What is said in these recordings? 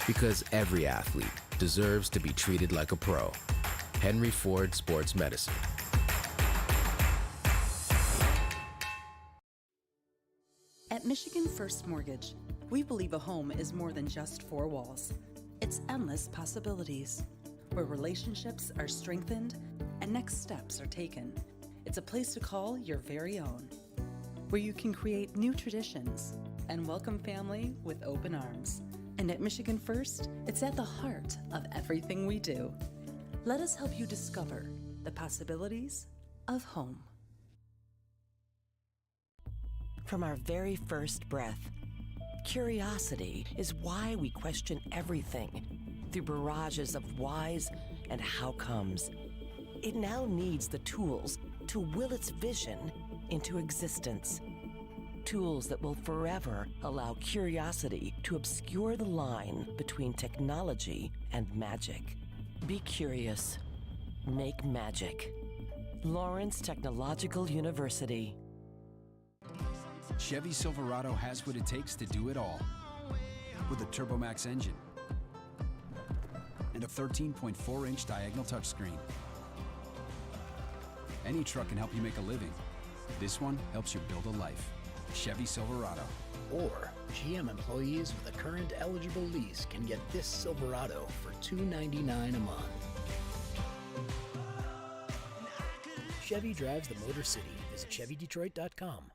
Because every athlete deserves to be treated like a pro. Henry Ford Sports Medicine. At Michigan First Mortgage, we believe a home is more than just four walls. It's endless possibilities, where relationships are strengthened and next steps are taken. It's a place to call your very own, where you can create new traditions and welcome family with open arms. And at Michigan First, it's at the heart of everything we do. Let us help you discover the possibilities of home. From our very first breath, curiosity is why we question everything through barrages of whys and how comes. It now needs the tools to will its vision into existence. Tools that will forever allow curiosity to obscure the line between technology and magic. Be curious. Make magic. Lawrence Technological University. Chevy Silverado has what it takes to do it all. With a TurboMax engine and a 13.4-inch diagonal touchscreen. Any truck can help you make a living. This one helps you build a life. Chevy Silverado. Or GM employees with a current eligible lease can get this Silverado for $299 a month. Chevy drives the Motor City. Visit ChevyDetroit.com.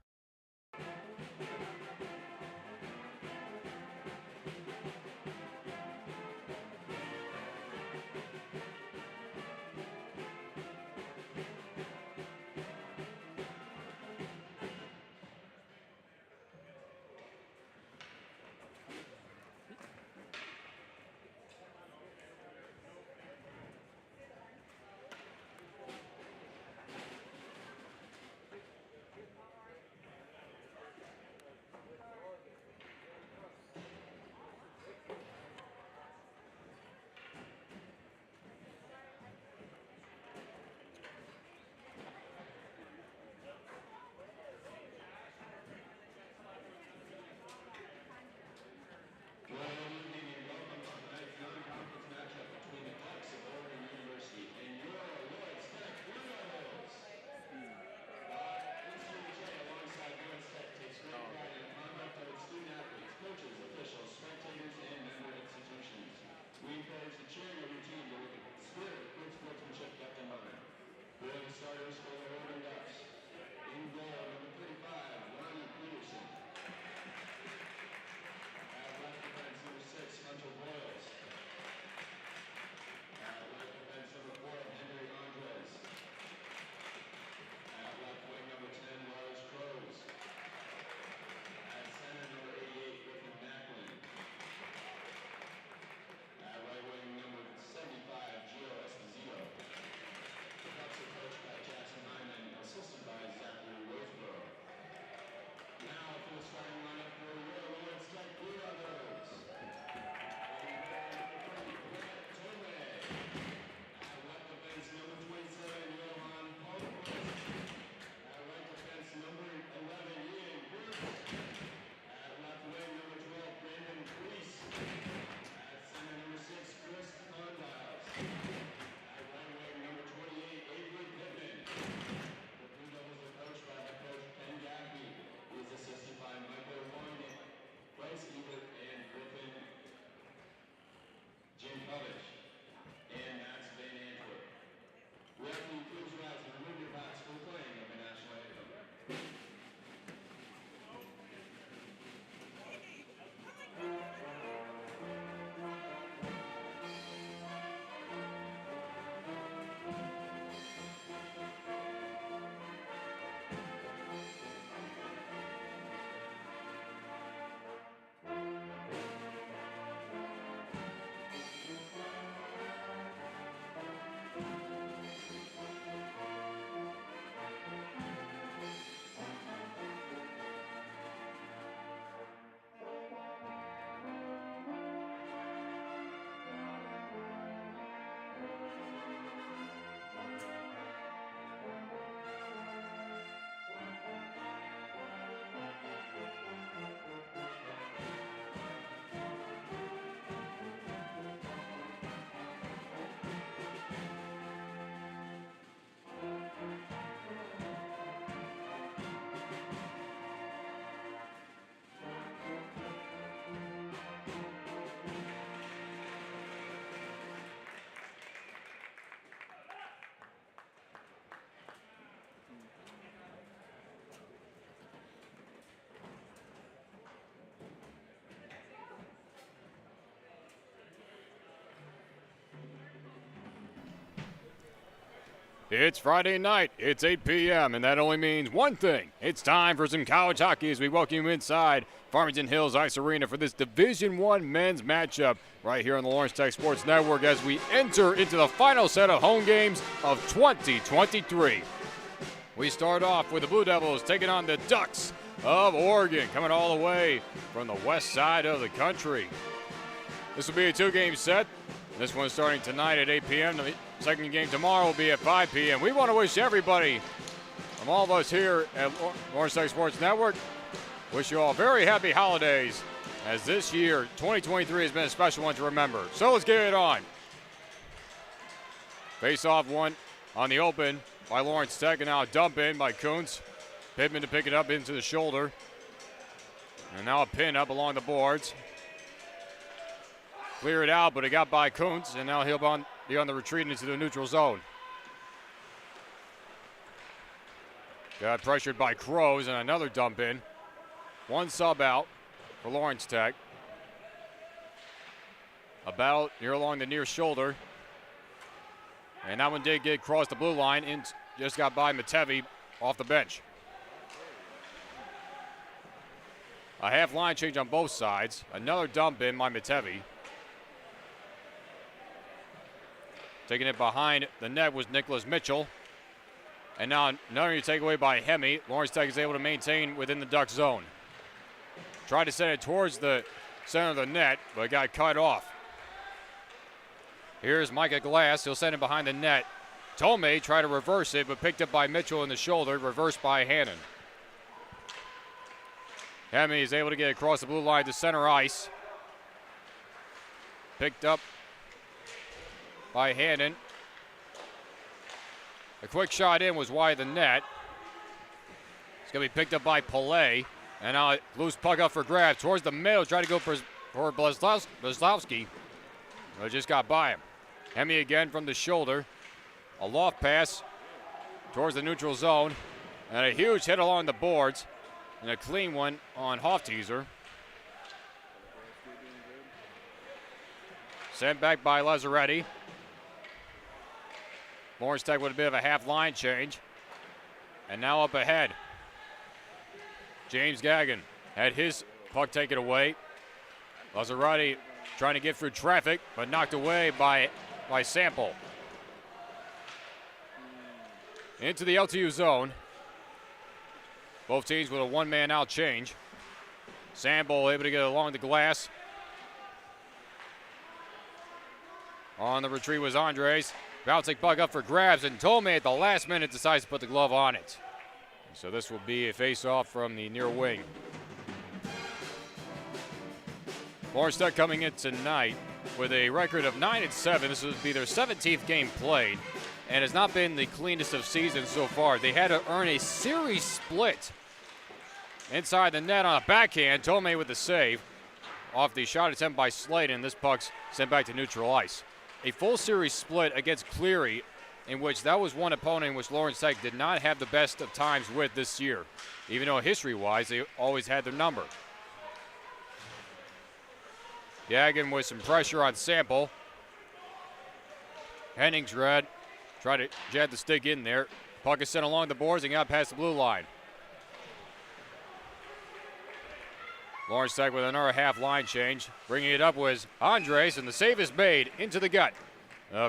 It's Friday night, it's 8 p.m., and that only means one thing. It's time for some college hockey as we welcome you inside Farmington Hills Ice Arena for this Division I men's matchup right here on the Lawrence Tech Sports Network as we enter into the final set of home games of 2023. We start off with the Blue Devils taking on the Ducks of Oregon, coming all the way from the west side of the country. This will be a two-game set. This one's starting tonight at 8 p.m. The second game tomorrow will be at 5 p.m. We want to wish everybody, from all of us here at Lawrence Tech Sports Network, wish you all very happy holidays, as this year, 2023, has been a special one to remember. So let's get it on. Face-off one on the open by Lawrence Tech, and now a dump in by Kuntz. Pittman to pick it up into the shoulder. And now a pin up along the boards. Clear it out, but it got by Kuntz, and now he'll be on the retreat into the neutral zone. Got pressured by Crows, and another dump in. One sub out for Lawrence Tech. A battle near along the near shoulder. And that one did get across the blue line, and just got by Matevi off the bench. A half line change on both sides. Another dump in by Matevi. Taking it behind the net was Nicholas Mitchell. And now another takeaway by Hemi. Lawrence Tech is able to maintain within the Duck zone. Tried to send it towards the center of the net, but got cut off. Here's Micah Glass. He'll send it behind the net. Tomei tried to reverse it, but picked up by Mitchell in the shoulder, reversed by Hannon. Hemi is able to get across the blue line to center ice. Picked up by Hannon. A quick shot in was wide of the net. It's going to be picked up by Pelé. And now a loose puck up for grabs towards the middle. Trying to go for Blazlowski. But just got by him. Hemi again from the shoulder. A loft pass towards the neutral zone. And a huge hit along the boards. And a clean one on Hofteaser. Sent back by Lazzaretti. Lawrence Tech with a bit of a half line change. And now up ahead. James Gagnon had his puck taken away. Lazzaretti trying to get through traffic, but knocked away by Sample. Into the LTU zone. Both teams with a one-man out change. Sample able to get along the glass. On the retreat was Andres. Bouncing puck up for grabs, and Tomei at the last minute decides to put the glove on it. So this will be a face-off from the near wing. Lawrence Tech coming in tonight with a record of 9-7. This will be their 17th game played, and has not been the cleanest of seasons so far. They had to earn a series split inside the net on a backhand. Tomei with the save off the shot attempt by Slayton. This puck's sent back to neutral ice. A full series split against Cleary, in which that was one opponent in which Lawrence Tech did not have the best of times with this year, even though history-wise they always had their number. Gagnon with some pressure on Sample. Henningsred tried to jab the stick in there. Puck is sent along the boards and got past the blue line. Lawrence Tech with another half line change. Bringing it up was Andres, and the save is made into the gut.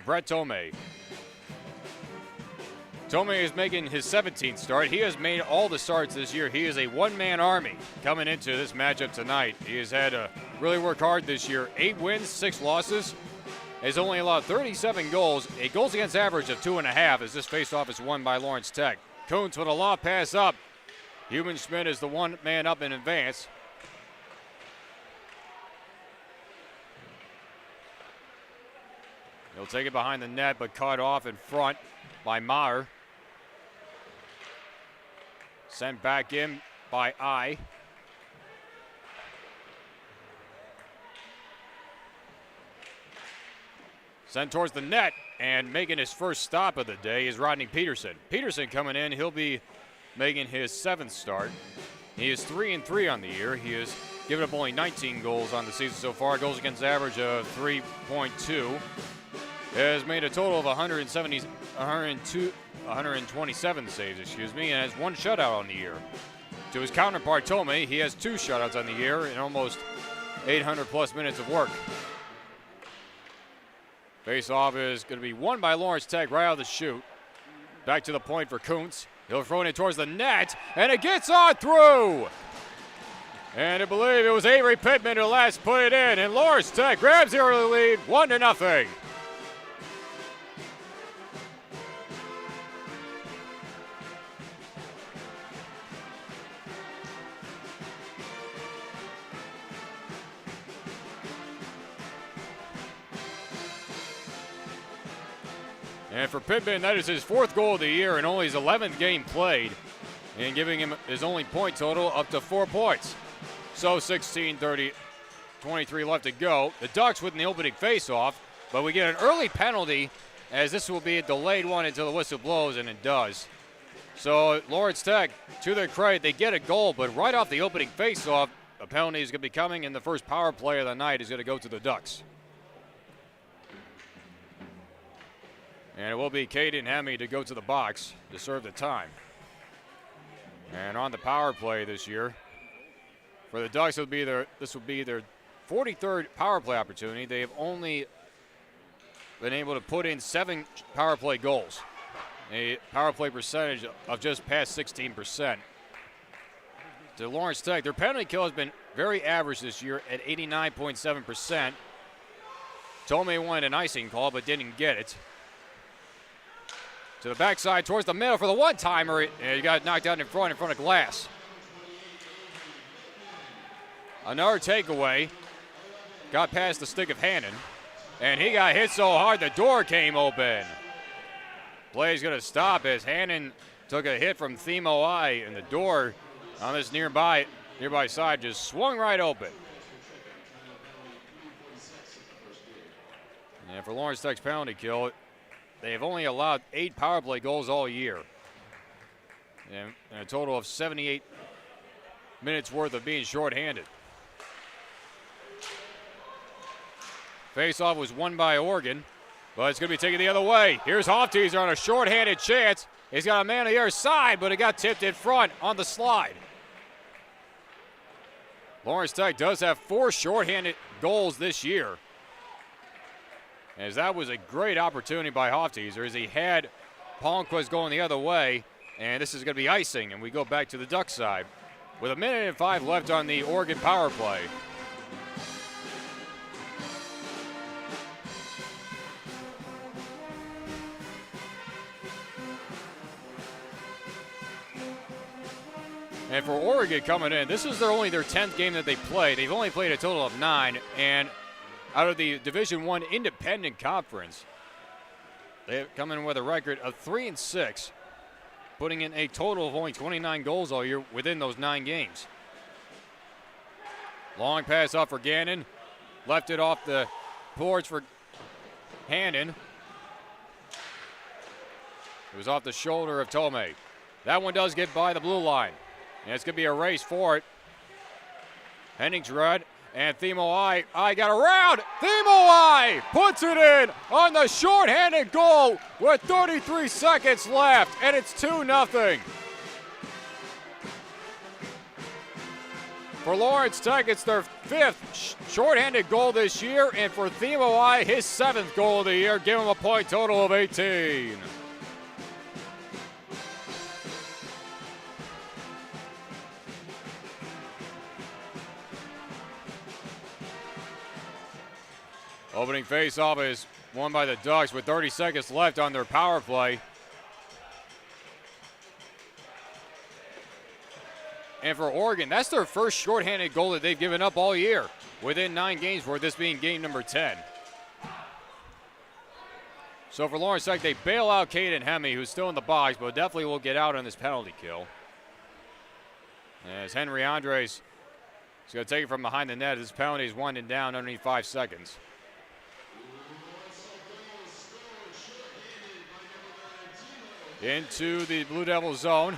Brett Tomei. Tomei is making his 17th start. He has made all the starts this year. He is a one-man army coming into this matchup tonight. He has had to really work hard this year. 8 wins, 6 losses. Has only allowed 37 goals. A goals against average of 2.5 as this faceoff is won by Lawrence Tech. Kuntz with a loft pass up. Human Schmidt is the one man up in advance. He'll take it behind the net, but cut off in front by Maher. Sent back in by I. Sent towards the net, and making his first stop of the day is Rodney Peterson. Peterson coming in, he'll be making his 7th start. He is 3-3 on the year. He has given up only 19 goals on the season so far. Goals against average of 3.2. has made a total of 127 saves, and has one shutout on the year. To his counterpart, Tomei, he has 2 shutouts on the year and almost 800 plus minutes of work. Face-off is going to be won by Lawrence Tech right out of the chute. Back to the point for Kuntz. He'll throw it towards the net, and it gets on through. And I believe it was Avery Pittman who last put it in, and Lawrence Tech grabs the early lead, 1-0. And for Pittman, that is his 4th goal of the year and only his 11th game played, and giving him his only point total up to 4 points. So 16:30, 23 left to go. The Ducks with the opening face-off, but we get an early penalty, as this will be a delayed one until the whistle blows, and it does. So Lawrence Tech, to their credit, they get a goal, but right off the opening face-off, a penalty is going to be coming, and the first power play of the night is going to go to the Ducks. And it will be Caden Hemme to go to the box to serve the time. And on the power play this year, for the Ducks, this will be their 43rd power play opportunity. They have only been able to put in 7 power play goals, a power play percentage of just past 16%. To Lawrence Tech, their penalty kill has been very average this year at 89.7%. Tomei wanted an icing call but didn't get it. To the backside towards the middle for the one-timer, and he got knocked out in front of glass. Another takeaway. Got past the stick of Hannon, and he got hit so hard the door came open. Play's going to stop as Hannon took a hit from Themo I, and the door on this nearby side just swung right open. And for Lawrence Tech's penalty kill, they have only allowed 8 power play goals all year, and a total of 78 minutes worth of being shorthanded. Face-off was won by Oregon, but it's going to be taken the other way. Here's Hofteaser on a shorthanded chance. He's got a man on the other side, but it got tipped in front on the slide. Lawrence Tech does have 4 shorthanded goals this year, as that was a great opportunity by Hofteaser, as he had Palmquist going the other way, and this is going to be icing, and we go back to the Duck side with 1:05 left on the Oregon power play. And for Oregon coming in, this is only their 10th game that they play. They've only played a total of 9, and out of the Division I Independent Conference, they come in with a record of 3-6, putting in a total of only 29 goals all year within those 9 games. Long pass off for Gannon, left it off the boards for Hannon. It was off the shoulder of Tomei. That one does get by the blue line, and it's going to be a race for it. Henningsrud. And Themo I got around. Themo I puts it in on the shorthanded goal with 33 seconds left, and it's 2-0. For Lawrence Tech, it's their 5th shorthanded goal this year, and for Themo I, his 7th goal of the year, give him a point total of 18. Opening face-off is won by the Ducks with 30 seconds left on their power play. And for Oregon, that's their first shorthanded goal that they've given up all year within 9 games, for this being game number 10. So for Lawrence Tech, they bail out Caden Hemme, who's still in the box, but definitely will get out on this penalty kill. As Henry Andres is going to take it from behind the net. This penalty is winding down underneath 5 seconds. Into the Blue Devil zone.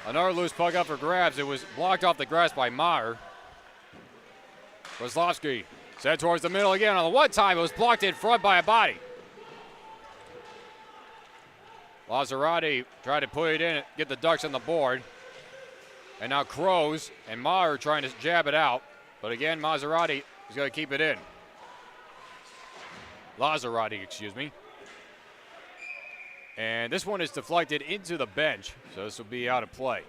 Another loose puck up for grabs. It was blocked off the grass by Meyer. Kozlowski sent towards the middle again on the one time. It was blocked in front by a body. Lazzarotti tried to put it in, get the Ducks on the board. And now Crows and Maher trying to jab it out. But again, Lazzarotti is going to keep it in. Lazzarotti, excuse me. And this one is deflected into the bench, so this will be out of play.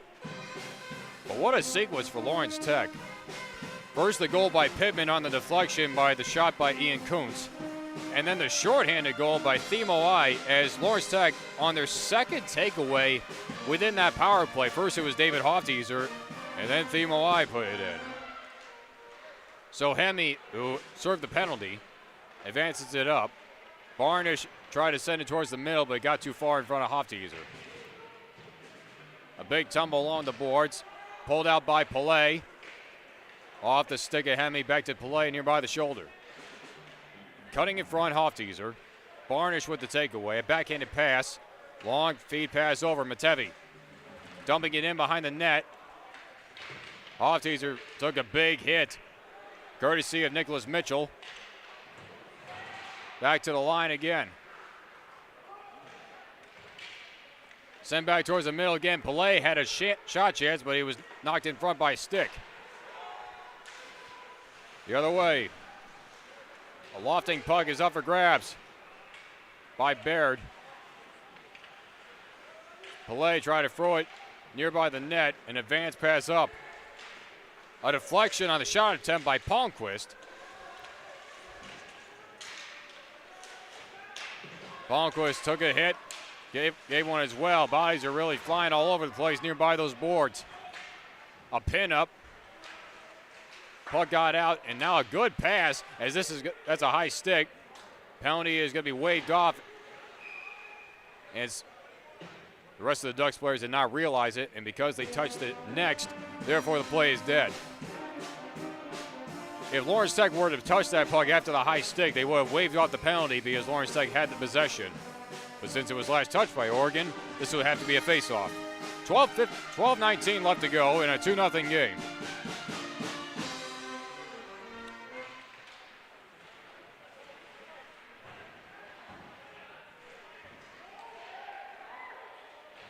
But what a sequence for Lawrence Tech. First the goal by Pittman on the deflection by the shot by Ian Kuntz. And then the shorthanded goal by Themo I as Lawrence Tech on their second takeaway within that power play. First it was David Hofteaser, and then Themo I put it in. So Hemi, who served the penalty, advances it up. Barnish tried to send it towards the middle, but it got too far in front of Hofteaser. A big tumble along the boards, pulled out by Pillay. Off the stick of Hemi, back to Pillay nearby the shoulder. Cutting in front, Hofteaser. Barnish with the takeaway. A backhanded pass. Long feed pass over Matevi. Dumping it in behind the net. Hofteaser took a big hit, courtesy of Nicholas Mitchell. Back to the line again. Sent back towards the middle again. Pillay had a shot chance, but he was knocked in front by a stick. The other way. A lofting puck is up for grabs by Baird. Pillay tried to throw it nearby the net. An advance pass up. A deflection on the shot attempt by Palmquist. Palmquist took a hit, gave one as well. Bodies are really flying all over the place nearby those boards. A pin up. Puck got out, and now a good pass as that's a high stick. Penalty is going to be waved off. As the rest of the Ducks players did not realize it, and because they touched it next, therefore the play is dead. If Lawrence Tech were to touch that puck after the high stick, they would have waved off the penalty because Lawrence Tech had the possession. But since it was last touched by Oregon, this would have to be a face-off. 12-19 left to go in a 2-0 game.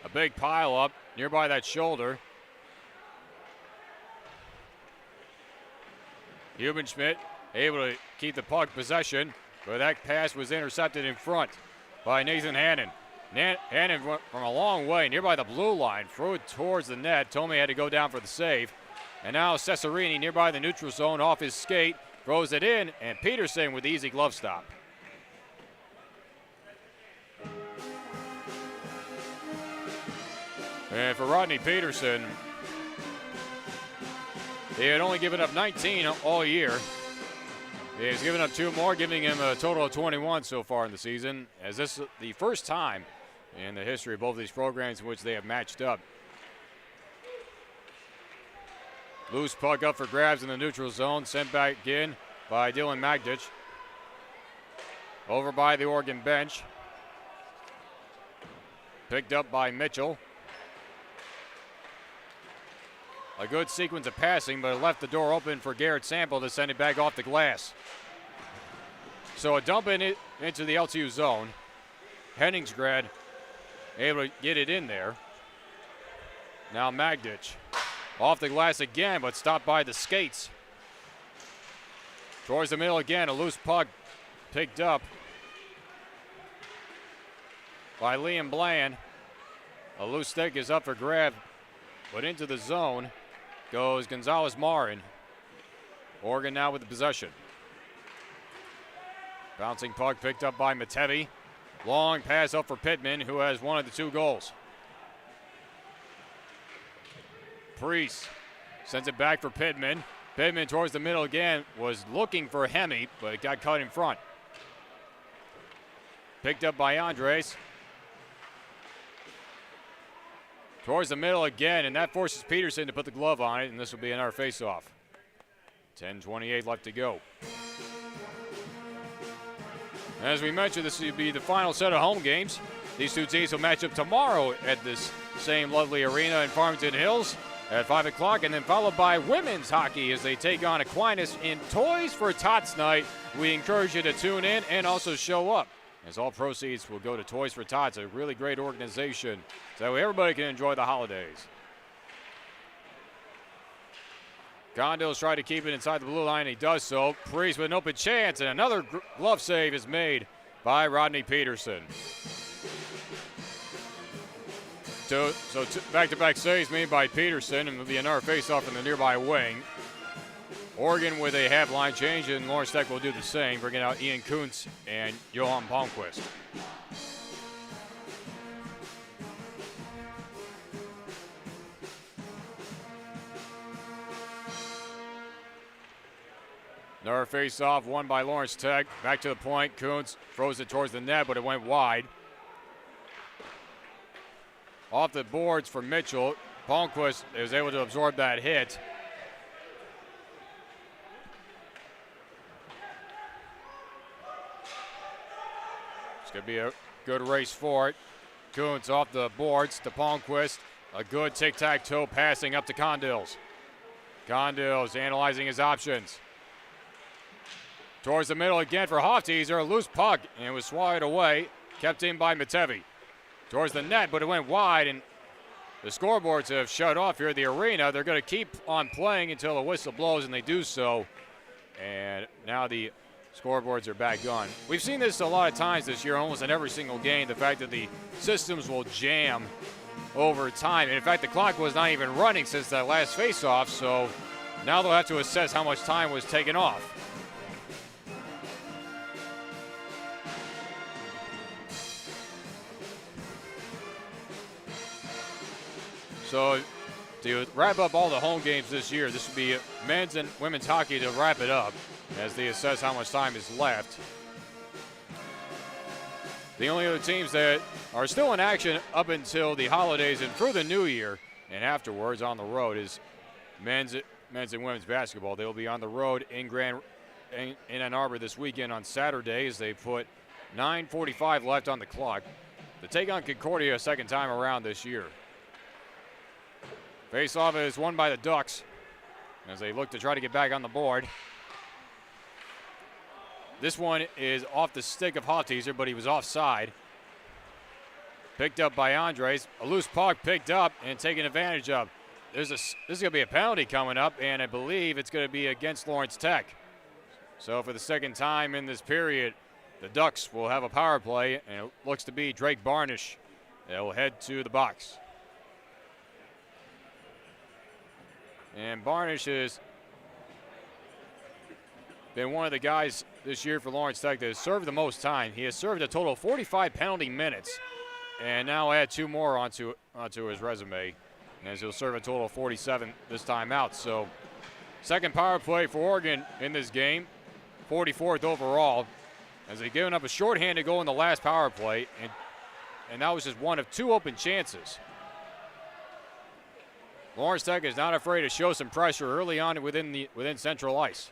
A big pile up nearby that shoulder. Hubenschmidt able to keep the puck possession, but that pass was intercepted in front by Nathan Hannon. Hannon from a long way nearby the blue line, threw it towards the net. Tomei had to go down for the save. And now Cesarini nearby the neutral zone off his skate, throws it in, and Peterson with the easy glove stop. And for Rodney Peterson, he had only given up 19 all year. He has given up 2 more, giving him a total of 21 so far in the season, as this is the first time in the history of both of these programs in which they have matched up. Loose puck up for grabs in the neutral zone, sent back in by Dylan Magdich. Over by the Oregon bench. Picked up by Mitchell. A good sequence of passing, but it left the door open for Garrett Sample to send it back off the glass. So a dump into the LTU zone. Henningsgrad able to get it in there. Now Magdich off the glass again, but stopped by the skates. Towards the middle again, a loose puck picked up by Liam Bland. A loose stick is up for grab, but into the zone goes Gonzalez-Marin. Oregon now with the possession. Bouncing puck picked up by Matevi. Long pass up for Pittman, who has one of the 2 goals. Priest sends it back for Pittman. Pittman towards the middle again, was looking for Hemi, but it got cut in front. Picked up by Andres. Towards the middle again, and that forces Peterson to put the glove on it, and this will be another face-off. 10:28 left to go. As we mentioned, this will be the final set of home games. These 2 teams will match up tomorrow at this same lovely arena in Farmington Hills at 5 o'clock, and then followed by women's hockey as they take on Aquinas in Toys for Tots Night. We encourage you to tune in and also show up. as all proceeds will go to Toys for Tots, a really great organization, so everybody can enjoy the holidays. Gondils try to keep it inside the blue line. He does so. Priest with an open chance, and another glove save is made by Rodney Peterson. So back-to-back saves made by Peterson, and will be another face-off in the nearby wing. Oregon with a half-line change, and Lawrence Tech will do the same, bringing out Ian Kuntz and Johan Palmquist. Another face-off won by Lawrence Tech. Back to the point. Kuntz throws it towards the net, but it went wide. Off the boards for Mitchell. Palmquist is able to absorb that hit. It's going to be a good race for it. Kuntz off the boards to Palmquist. A good tic-tac-toe passing up to Condils. Condils analyzing his options. Towards the middle again for Hofteaser, a loose puck, and it was swatted away, kept in by Matevi. Towards the net, but it went wide, and the scoreboards have shut off here at the arena. They're going to keep on playing until the whistle blows, and they do so. And now the scoreboards are back on. We've seen this a lot of times this year, almost in every single game, the fact that the systems will jam over time. And in fact, the clock was not even running since that last face-off, so now they'll have to assess how much time was taken off. So to wrap up all the home games this year, this would be men's and women's hockey to wrap it up as they assess how much time is left. The only other teams that are still in action up until the holidays and through the new year and afterwards on the road is men's and women's basketball. They will be on the road in Ann Arbor this weekend on Saturday as they put 9:45 left on the clock to take on Concordia a second time around this year. Face-off is won by the Ducks as they look to try to get back on the board. This one is off the stick of Hofteaser, but he was offside. Picked up by Andres. A loose puck picked up and taken advantage of. This is going to be a penalty coming up, and I believe it's going to be against Lawrence Tech. So for the second time in this period, the Ducks will have a power play, and it looks to be Drake Barnish that will head to the box. And Barnish has been one of the guys this year for Lawrence Tech that has served the most time. He has served a total of 45 penalty minutes and now add 2 more onto his resume, as he'll serve a total of 47 this time out. So second power play for Oregon in this game, 44th overall, as they've given up a shorthanded goal in the last power play, and that was just one of 2 open chances. Lawrence Tech is not afraid to show some pressure early on within Central Ice.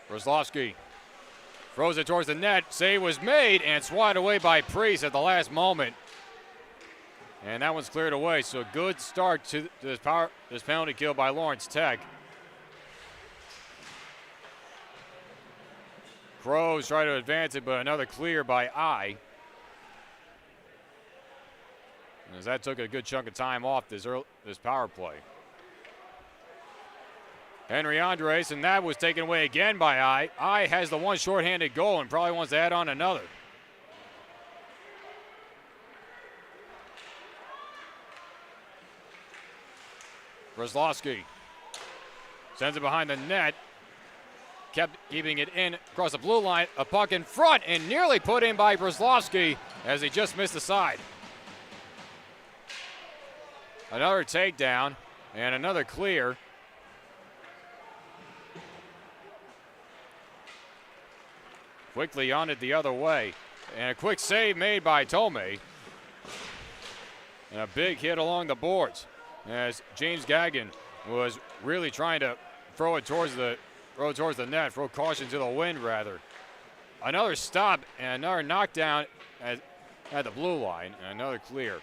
Roslovsky throws it towards the net. Save was made and swatted away by Priest at the last moment. And that one's cleared away. So good start to this penalty kill by Lawrence Tech. Crows try to advance it, but another clear by I. As that took a good chunk of time off this power play. Henry Andres, and that was taken away again by I. I has the one shorthanded goal and probably wants to add on another. Roslovsky sends it behind the net. Kept keeping it in across the blue line. A puck in front and nearly put in by Roslovsky as he just missed the side. Another takedown and another clear. Quickly on it the other way. And a quick save made by Tomei. And a big hit along the boards as James Gagnon was really trying to throw it towards the net, throw caution to the wind rather. Another stop and another knockdown at the blue line and another clear.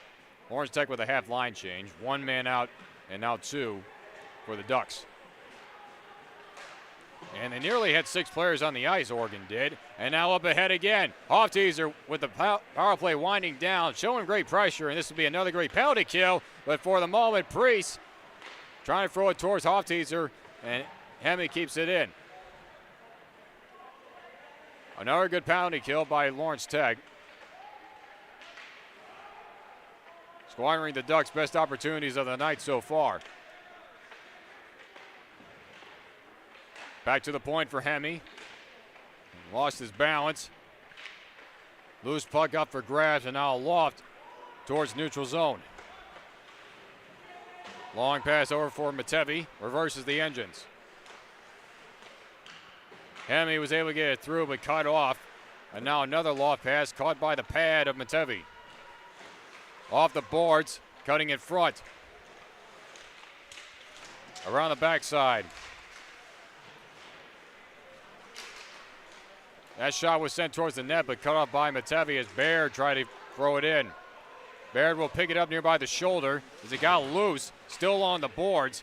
Lawrence Tech with a half line change. 1 man out and now 2. for the Ducks. And they nearly had 6 players on the ice, Oregon did. And now up ahead again. Hofteaser with the power play winding down, showing great pressure, and this will be another great penalty kill. But for the moment, Priest trying to throw it towards Hofteaser, and Hemme keeps it in. Another good penalty kill by Lawrence Tech. Squandering the Ducks' best opportunities of the night so far. Back to the point for Hemme. Lost his balance. Loose puck up for grabs, and now a loft towards neutral zone. Long pass over for Matevi. Reverses the engines. Hemme was able to get it through, but cut off. And now another loft pass caught by the pad of Matevi. Off the boards, cutting in front. Around the backside. That shot was sent towards the net, but cut off by Matevi as Baird tried to throw it in. Baird will pick it up nearby the shoulder as it got loose, still on the boards.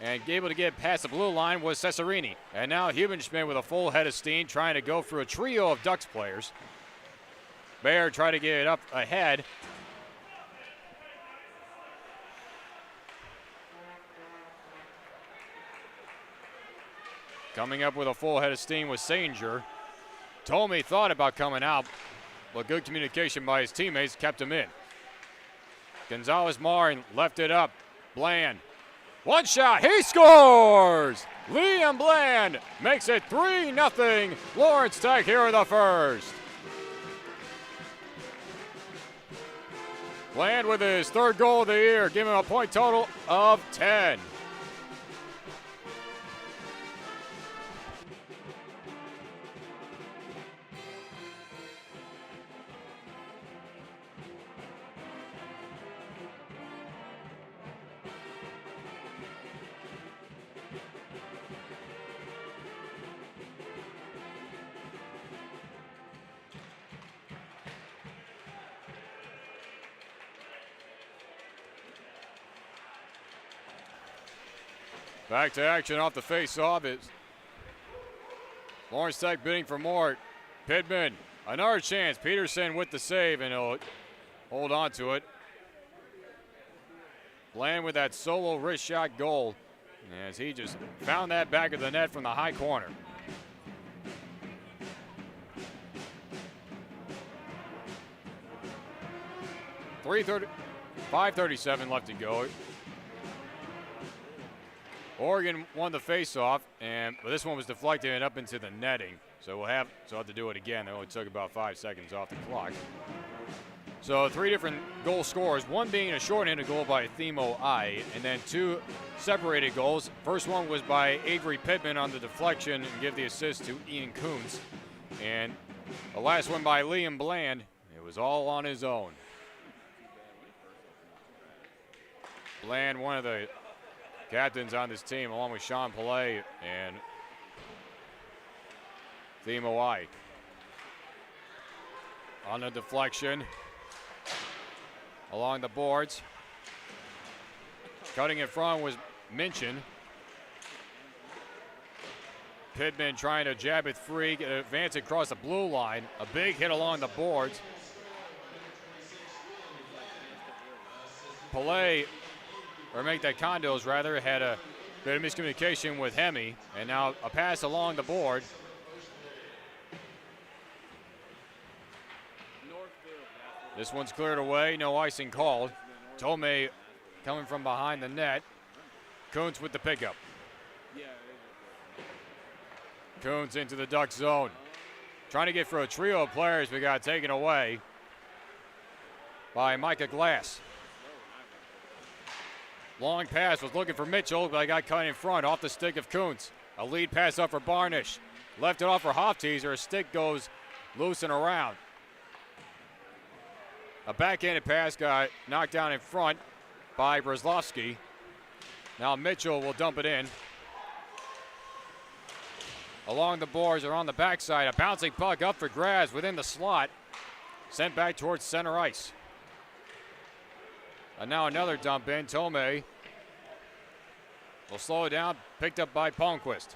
And able to get past the blue line was Cesarini. And now Hubenschmidt with a full head of steam trying to go through a trio of Ducks players. Baird tried to get it up ahead. Coming up with a full head of steam was Sanger. Tomei thought about coming out, but good communication by his teammates kept him in. Gonzalez-Marin left it up. Bland. One shot, he scores! Liam Bland makes it 3-0 Lawrence Tech here in the first. Bland with his 3rd goal of the year, giving him a point total of 10. Back to action off the face-off is Lawrence Tech bidding for more. Pittman, another chance. Peterson with the save, and he'll hold on to it. Bland with that solo wrist shot goal as he just found that back of the net from the high corner. .537 left to go. Oregon won the face-off, but this one was deflected and up into the netting. So we'll have to do it again. It only took about 5 seconds off the clock. So 3 different goal scorers, one being a shorthanded goal by Themo I, and then 2 separated goals. First one was by Avery Pittman on the deflection and give the assist to Ian Kuntz. And the last one by Liam Bland, it was all on his own. Bland, one of the captains on this team, along with Sean Pillay and Themo I. On the deflection, along the boards. Cutting in front was Minchin. Pittman trying to jab it free, advance across the blue line. A big hit along the boards. Pillay, or make that Condos rather, had a bit of miscommunication with Hemme, and now a pass along the board. This one's cleared away, no icing called. Tomei coming from behind the net. Kuntz with the pickup. Kuntz into the Duck zone. Trying to get for a trio of players, but got taken away by Micah Glass. Long pass, was looking for Mitchell, but I got cut in front off the stick of Kuntz. A lead pass up for Barnish. Left it off for Hofteaser. A stick goes loose and around. A backhanded pass got knocked down in front by Brzezlowski. Now Mitchell will dump it in. Along the boards or on the backside, a bouncing puck up for grabs within the slot. Sent back towards center ice. And now another dump in. Tomei will slow it down, picked up by Palmquist.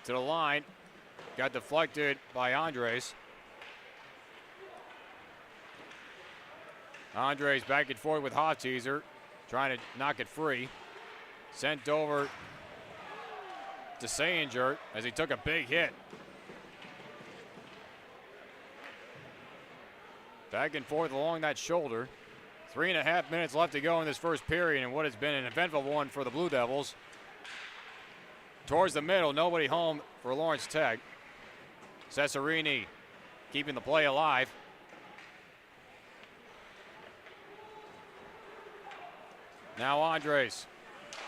To the line, got deflected by Andres. Andres back and forth with Hofteaser, trying to knock it free. Sent over to Sayinger as he took a big hit. Back and forth along that shoulder. 3.5 minutes left to go in this first period, and what has been an eventful one for the Blue Devils. Towards the middle, nobody home for Lawrence Tech. Cesarini keeping the play alive. Now Andres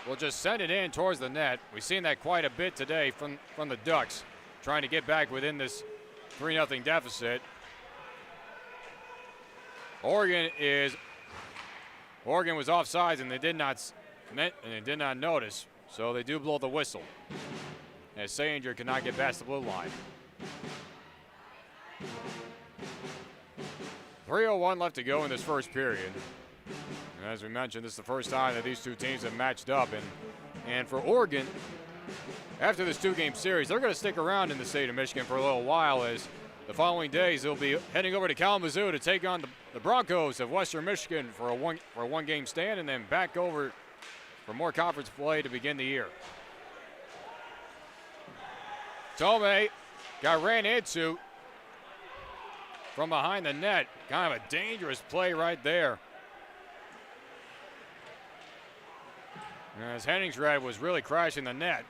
will just send it in towards the net. We've seen that quite a bit today from the Ducks, trying to get back within this 3-0 deficit. Oregon was offsides and they did not notice, so they do blow the whistle. As Sayinger cannot get past the blue line. 3:01 left to go in this first period. And as we mentioned, this is the first time that these two teams have matched up. And for Oregon, after this 2-game series, they're going to stick around in the state of Michigan for a little while, as the following days they'll be heading over to Kalamazoo to take on the Broncos of Western Michigan for a one-game stand, and then back over for more conference play to begin the year. Tomei got ran into from behind the net. Kind of a dangerous play right there. As Henningsred was really crashing the net.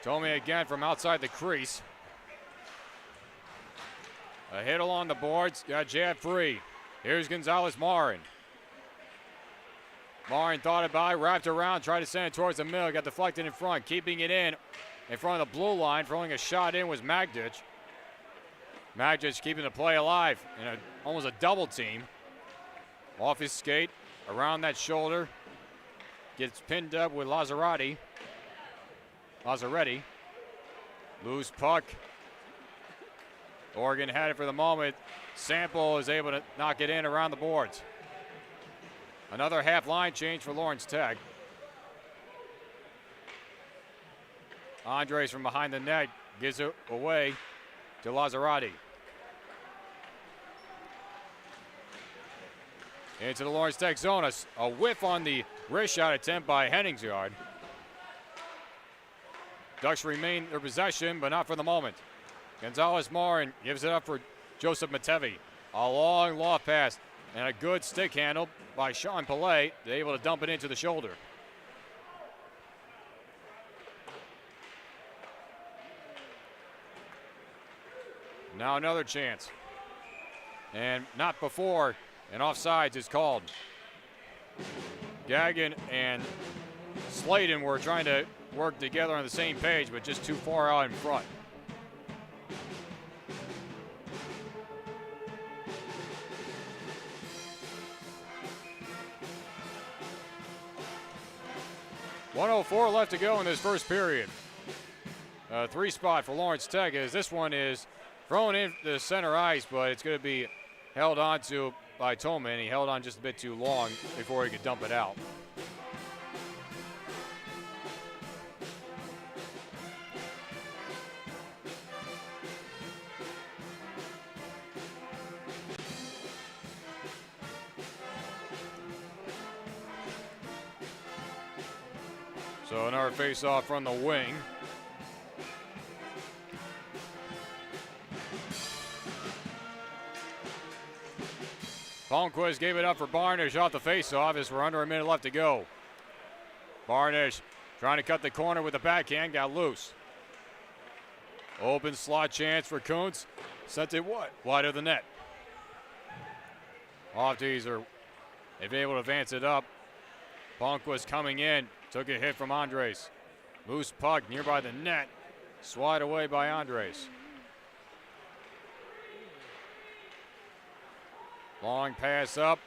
Tomei again from outside the crease. A hit along the boards, got jabbed free. Here's Gonzalez-Marin. Marin thought about it, wrapped around, tried to send it towards the middle, got deflected in front, keeping it in front of the blue line. Throwing a shot in was Magdic. Magdic keeping the play alive in almost a double team. Off his skate, around that shoulder. Gets pinned up with Lazzaretti. Loose puck. Oregon had it for the moment. Sample is able to knock it in around the boards. Another half line change for Lawrence Tech. Andres from behind the net gives it away to Lazzaretti. Into the Lawrence Tech zone. A whiff on the wrist shot attempt by Henningsred. Ducks remain their possession, but not for the moment. Gonzalez-Marin gives it up for Joseph Matevi. A long loft pass and a good stick handle by Sean Pillay. They're able to dump it into the shoulder. Now another chance. And not before an offsides is called. Gagnon and Sladen were trying to work together on the same page, but just too far out in front. .104 left to go in this first period. 3-spot for Lawrence Tech, as this one is thrown in the center ice, but it's going to be held on to by Tomei. He held on just a bit too long before he could dump it out. So another face-off from the wing. Palmquist gave it up for Barnish off the face-off as we're under a minute left to go. Barnish trying to cut the corner with the backhand, got loose. Open slot chance for Kuntz. Sent it wide of the net. Hofteaser, they've been able to advance it up. Palmquist coming in. Took a hit from Andres. Loose puck nearby the net. Swatted away by Andres. Long pass up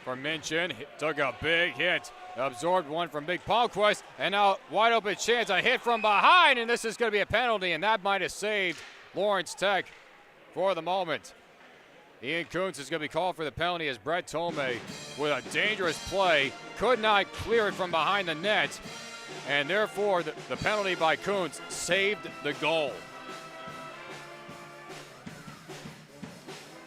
for Minchin. Took a big hit Absorbed one from Big Palmquist, and now wide open chance, a hit from behind, and this is going to be a penalty, and that might have saved Lawrence Tech for the moment. Ian Kuntz is going to be called for the penalty as Brett Tome, with a dangerous play, could not clear it from behind the net, and therefore the penalty by Kuntz saved the goal.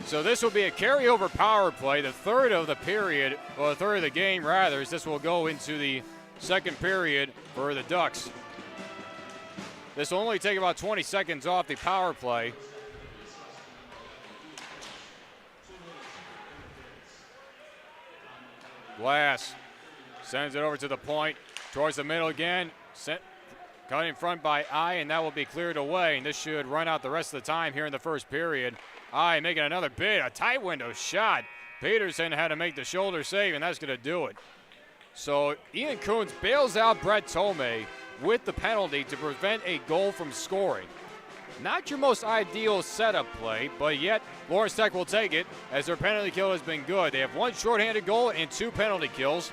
So this will be a carryover power play, the third of the period, or the third of the game rather, as this will go into the second period for the Ducks. This will only take about 20 seconds off the power play. Glass sends it over to the point, towards the middle again, cut in front by I, and that will be cleared away, and this should run out the rest of the time here in the first period. I making another bid, a tight window shot. Peterson had to make the shoulder save, and that's going to do it. So Ian Kuntz bails out Brett Tome with the penalty to prevent a goal from scoring. Not your most ideal setup play, but yet Lawrence Tech will take it as their penalty kill has been good. They have one shorthanded goal and 2 penalty kills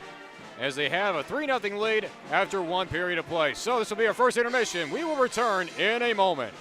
as they have a 3-0 lead after 1 period of play. So this will be our first intermission. We will return in a moment.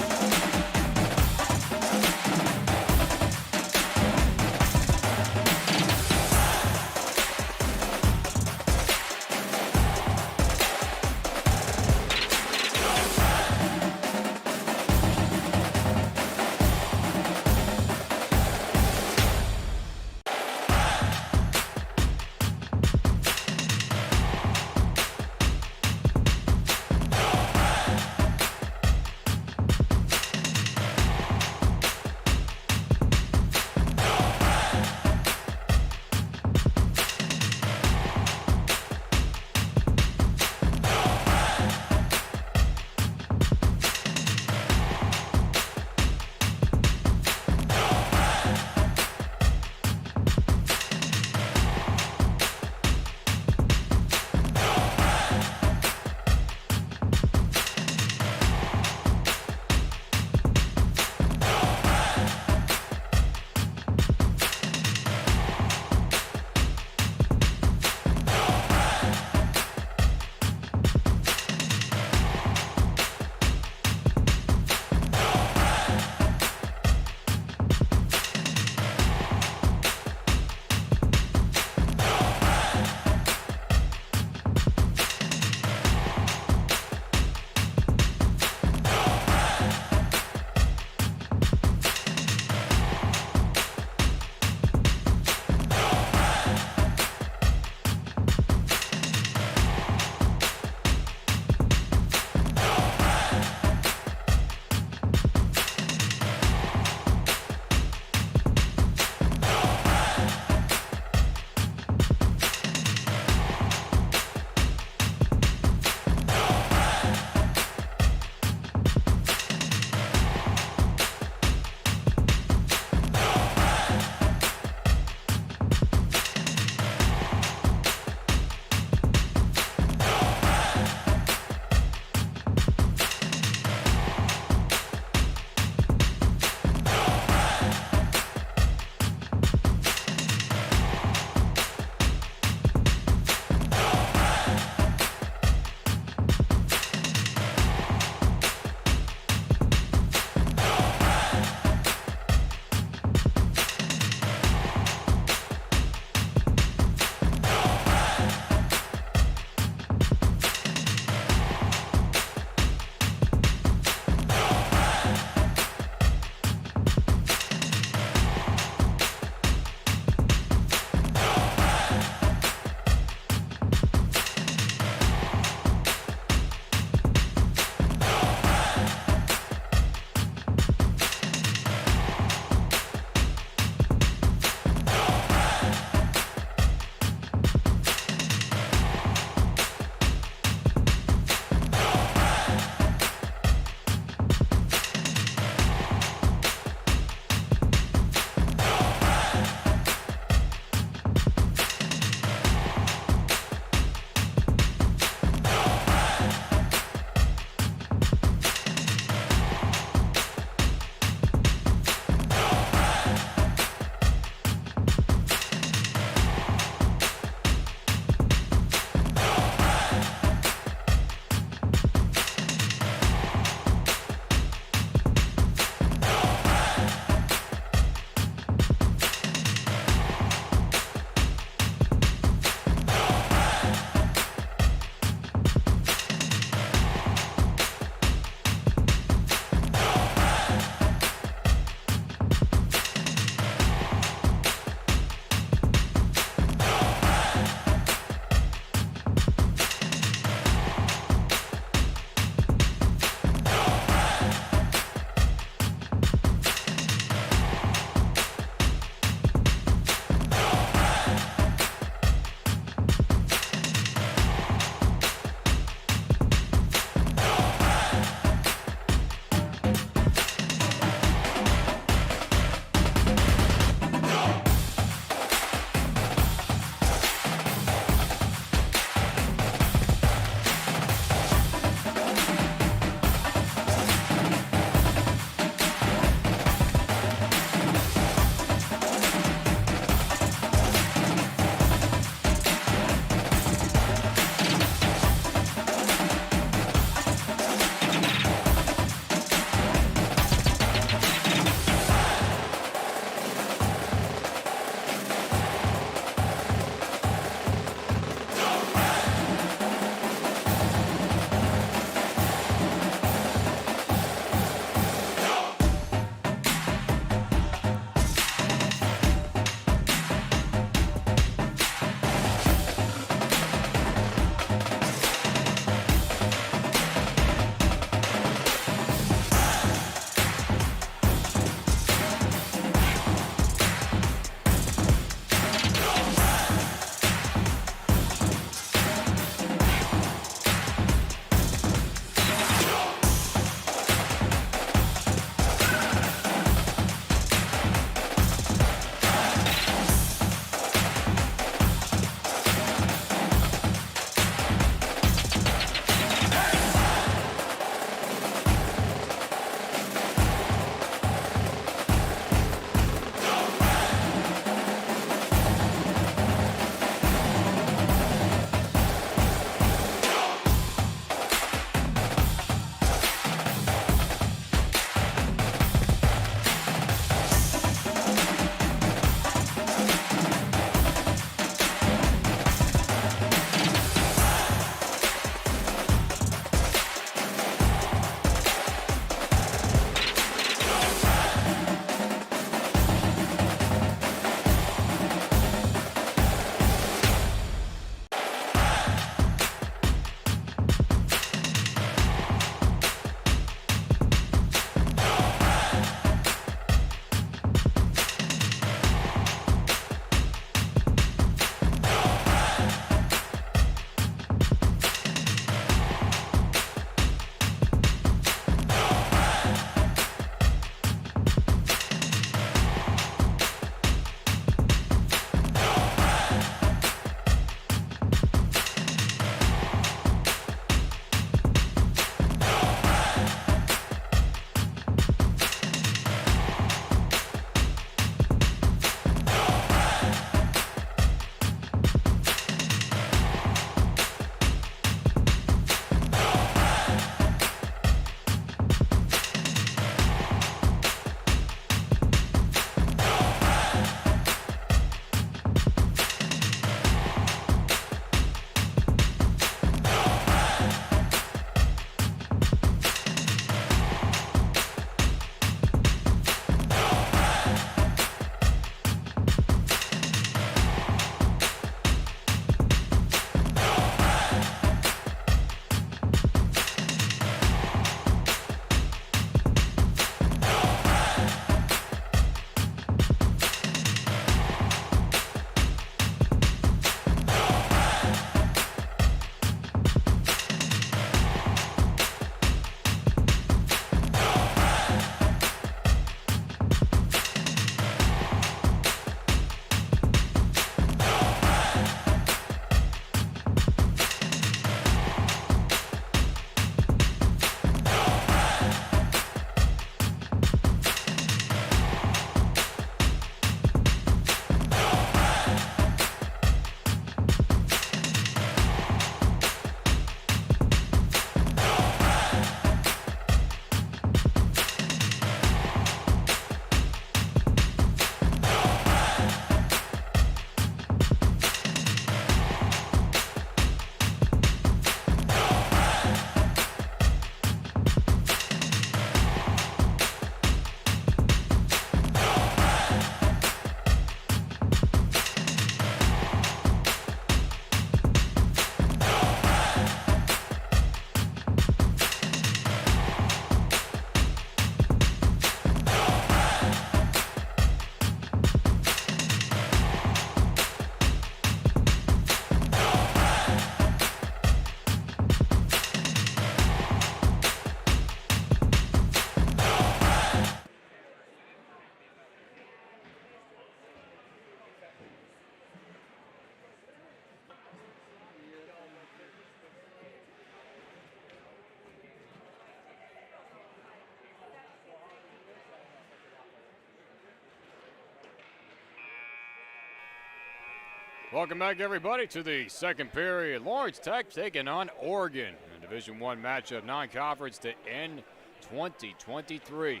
Welcome back, everybody, to the second period. Lawrence Tech taking on Oregon in a Division I matchup, non-conference to end 2023.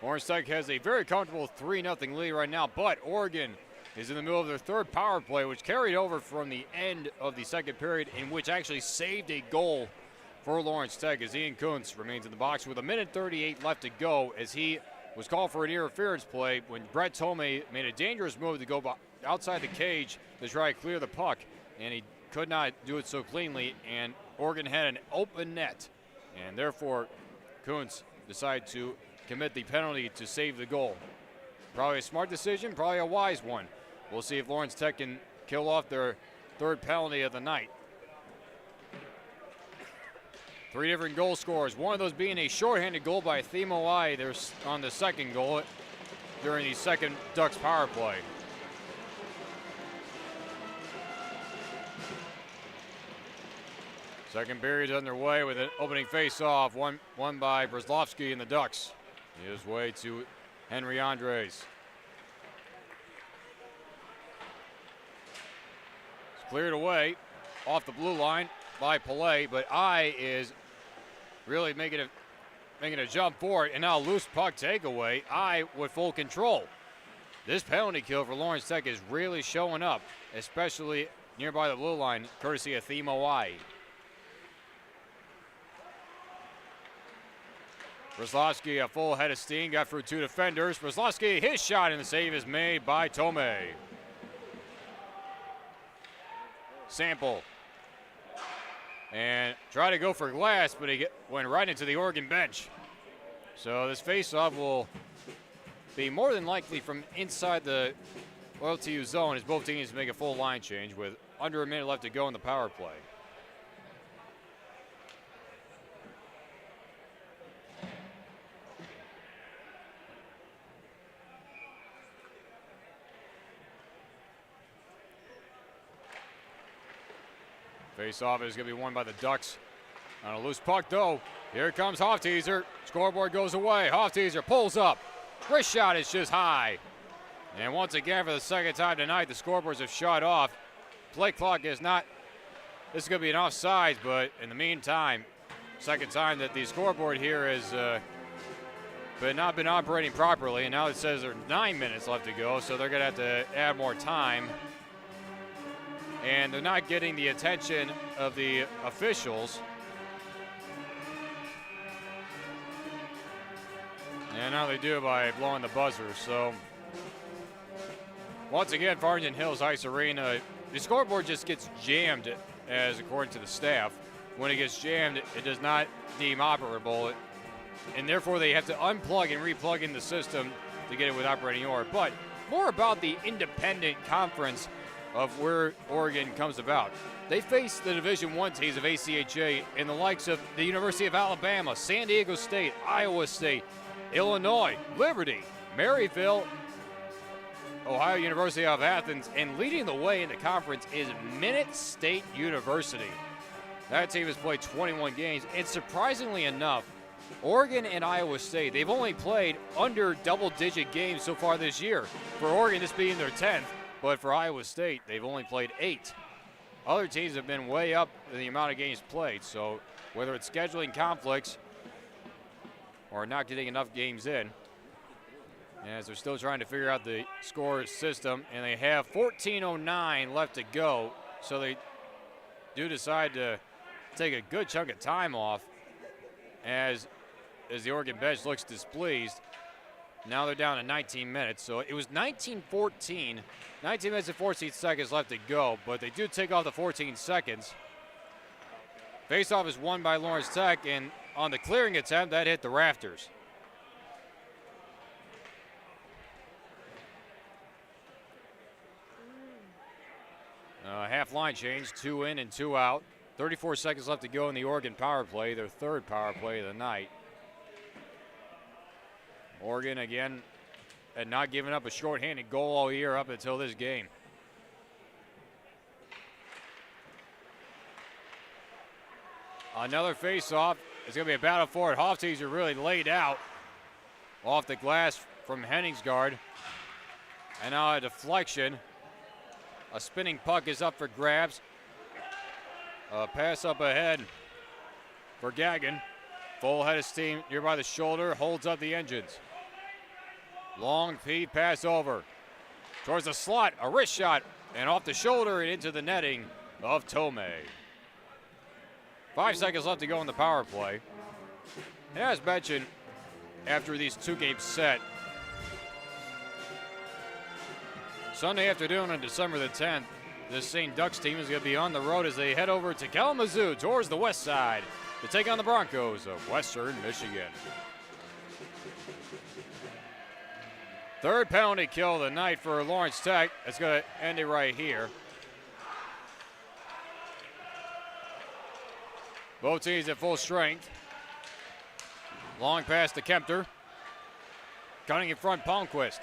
Lawrence Tech has a very comfortable 3-0 lead right now, but Oregon is in the middle of their third power play, which carried over from the end of the second period, in which actually saved a goal for Lawrence Tech, as Ian Kuntz remains in the box with 1:38 left to go, as he was called for an interference play when Brett Tomei made a dangerous move to go outside the cage to try to clear the puck, and he could not do it so cleanly, and Oregon had an open net, and therefore Kuntz decided to commit the penalty to save the goal. Probably a smart decision, probably a wise one. We'll see if Lawrence Tech can kill off their third penalty of the night. 3 different goal scorers, one of those being a shorthanded goal by Themo I there's on the second goal during the second Ducks power play. Second period underway with an opening face-off, won by Brzezowski and the Ducks. His way to Henry Andres. It's cleared away off the blue line by Pelé, but I is really making a jump for it, and now loose puck takeaway. I with full control. This penalty kill for Lawrence Tech is really showing up, especially nearby the blue line, courtesy of Themo I. Brzezowski, a full head of steam, got through 2 defenders. Brzezowski, his shot, and the save is made by Tomei. Sample. And try to go for glass, but he went right into the Oregon bench. So this faceoff will be more than likely from inside the LTU zone, as both teams make a full line change with under a minute left to go in the power play. Face-off is going to be won by the Ducks. On a loose puck, though. Here comes Hofteaser. Scoreboard goes away. Hofteaser pulls up. Wrist shot is just high. And once again, for the second time tonight, the scoreboards have shut off. Play clock is not. This is going to be an offside, but in the meantime, second time that the scoreboard here has not been operating properly. And now it says there's 9 minutes left to go, so they're going to have to add more time. And they're not getting the attention of the officials. And now they do by blowing the buzzer. So once again, Farmington Hills Ice Arena, the scoreboard just gets jammed, as according to the staff. When it gets jammed, it does not deem operable, and therefore they have to unplug and replug in the system to get it with operating order. But more about the independent conference of where Oregon comes about. They face the Division I teams of ACHA and the likes of the University of Alabama, San Diego State, Iowa State, Illinois, Liberty, Maryville, Ohio University of Athens, and leading the way in the conference is Minute State University. That team has played 21 games, and surprisingly enough, Oregon and Iowa State, they've only played under double-digit games so far this year. For Oregon, this being their 10th. But for Iowa State, they've only played 8. Other teams have been way up in the amount of games played. So whether it's scheduling conflicts or not getting enough games in, as they're still trying to figure out the score system, and they have 14:09 left to go. So they do decide to take a good chunk of time off as the Oregon bench looks displeased. Now they're down to 19 minutes. So it was 19-14. 19 minutes and 14 seconds left to go, but they do take off the 14 seconds. Faceoff is won by Lawrence Tech, and on the clearing attempt, that hit the rafters. Half line change, 2 in and 2 out. 34 seconds left to go in the Oregon power play, their third power play of the night. Oregon, again, had not given up a shorthanded goal all year up until this game. Another face-off. It's going to be a battle for it. Hofteaser really laid out off the glass from Henningsgaard. And now a deflection. A spinning puck is up for grabs. A pass up ahead for Gagnon. Full head of steam nearby the shoulder, holds up the engines. Long feed pass over. Towards the slot, a wrist shot, and off the shoulder and into the netting of Tomei. 5 seconds left to go in the power play. And as mentioned, after these 2 games set, Sunday afternoon on December the 10th, this St. Ducks team is going to be on the road as they head over to Kalamazoo towards the west side to take on the Broncos of Western Michigan. Third penalty kill of the night for Lawrence Tech. That's going to end it right here. Both teams at full strength. Long pass to Kempter. Cutting in front, Palmquist.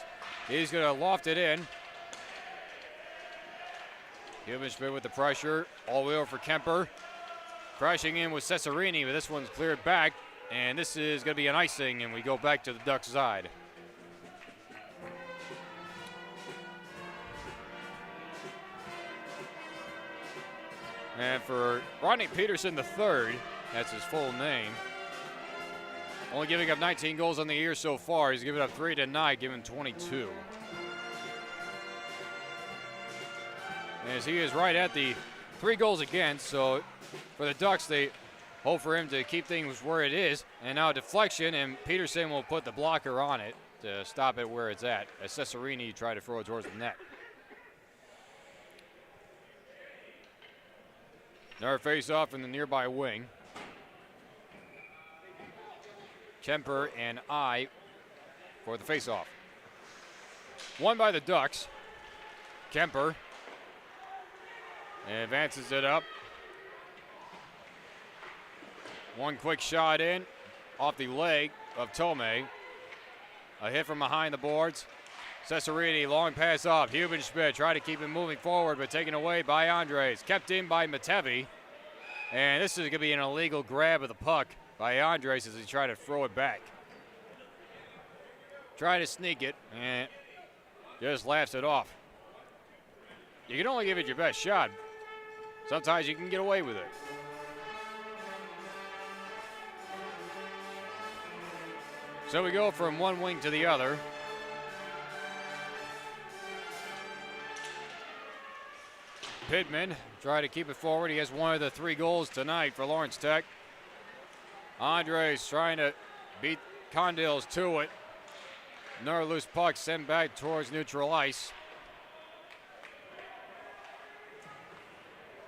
He's going to loft it in. Hubenschmidt with the pressure. All the way over for Kemper. Crashing in with Cesarini, but this one's cleared back. And this is going to be an icing, and we go back to the Ducks side. And for Rodney Peterson III, that's his full name, only giving up 19 goals on the year so far. He's given up 3 tonight, giving 22. As he is right at the 3 goals against, so for the Ducks, they hope for him to keep things where it is. And now a deflection, and Peterson will put the blocker on it to stop it where it's at, as Cesarini tried to throw it towards the net. Another face-off in the nearby wing. Kemper and I for the face-off. Won by the Ducks. Kemper advances it up. One quick shot in off the leg of Tomei. A hit from behind the boards. Cesarini, long pass off. Hubenschmidt tried to keep it moving forward, but taken away by Andres. Kept in by Matevi. And this is going to be an illegal grab of the puck by Andres as he tried to throw it back. Tried to sneak it, and just laughs it off. You can only give it your best shot. Sometimes you can get away with it. So we go from one wing to the other. Pittman try to keep it forward. He has one of the 3 goals tonight for Lawrence Tech. Andres trying to beat Condils to it. Another loose puck sent back towards neutral ice.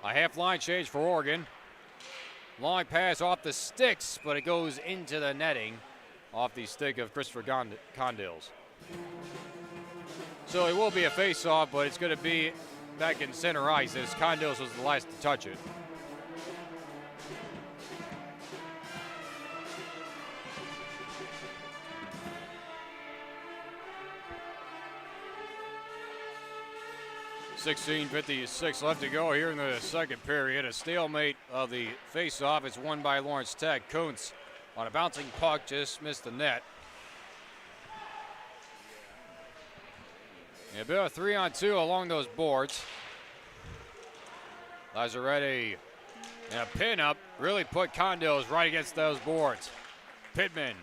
A half line change for Oregon. Long pass off the sticks, but it goes into the netting off the stick of Christopher Condils. So it will be a face-off, but it's going to be back in center ice as Condils was the last to touch it. .56 left to go here in the second period. A stalemate of the face-off. It's won by Lawrence Tech. Kuntz on a bouncing puck just missed the net. A bit of 3-on-2 along those boards. Lazzaretti and a pin-up really put Condils right against those boards. Pittman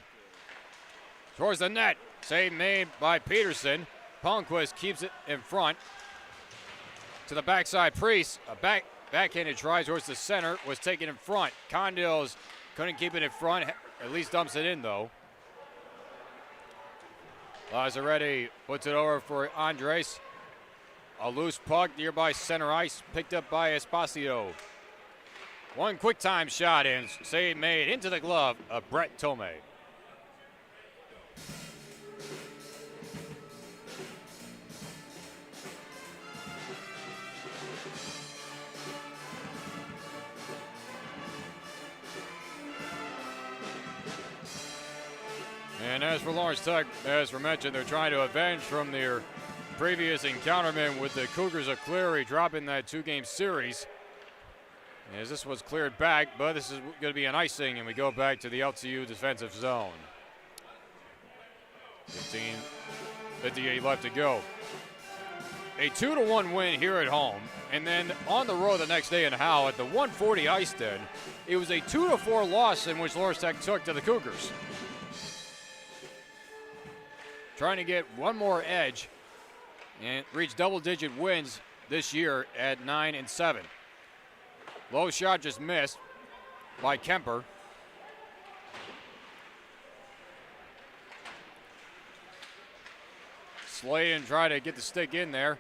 towards the net. Save made by Peterson. Palmquist keeps it in front. To the backside, Priest. A backhanded try towards the center was taken in front. Condils couldn't keep it in front. At least dumps it in, though. Lazzaretti puts it over for Andres. A loose puck nearby center ice, picked up by Espacio. One quick time shot in, save made into the glove of Brett Tomei. And as for Lawrence Tech, as we mentioned, they're trying to avenge from their previous encounterment with the Cougars of Cleary, dropping that 2-game series. As this was cleared back, but this is going to be an icing, and we go back to the LTU defensive zone. 15:58 left to go. a 2-1 win here at home, and then on the road the next day in Howe at the 140 Ice Den, it was a 2-4 loss in which Lawrence Tech took to the Cougars. Trying to get one more edge and reach double-digit wins this year at 9-7. Low shot just missed by Kemper. Sladen trying to get the stick in there,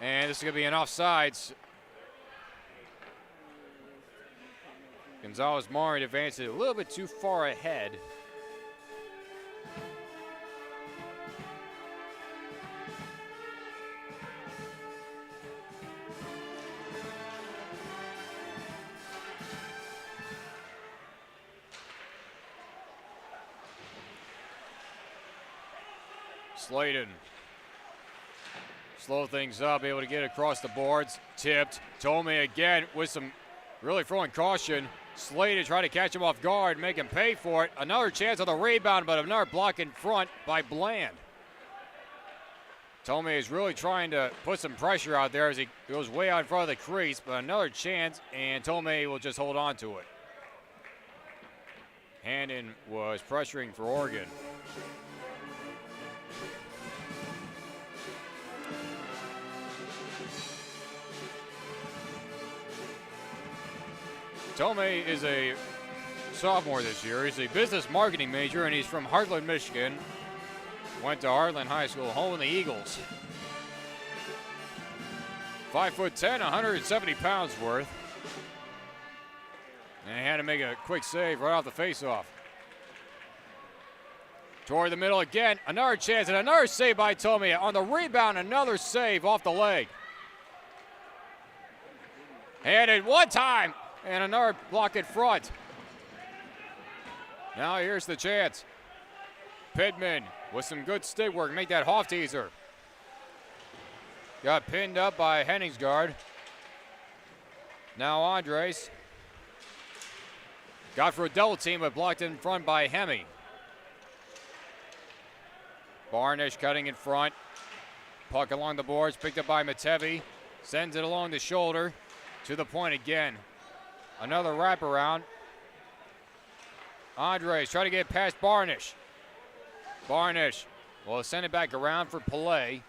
and this is going to be an offsides. Gonzalez-Marin advanced it a little bit too far ahead. Sladen slow things up, able to get across the boards. Tipped. Tomei again with some really throwing caution. Sladen trying to catch him off guard, make him pay for it. Another chance on the rebound, but another block in front by Bland. Tomei is really trying to put some pressure out there as he goes way out in front of the crease, but another chance, and Tomei will just hold on to it. Hannon was pressuring for Oregon. Tomei is a sophomore this year. He's a business marketing major, and he's from Heartland, Michigan. Went to Heartland High School, home of the Eagles. 5'10", 170 pounds worth. And he had to make a quick save right off the faceoff. Toward the middle again, another chance and another save by Tomei. On the rebound, another save off the leg. Handed one time. And another block in front. Now here's the chance. Pittman with some good stick work. Make that Hoff teaser. Got pinned up by Henningsgaard. Now Andres. Got for a double team, but blocked in front by Hemi. Barnish cutting in front. Puck along the boards, picked up by Matevi. Sends it along the shoulder. To the point again. Another wraparound. Andres trying to get past Barnish. Barnish will send it back around for Pillay.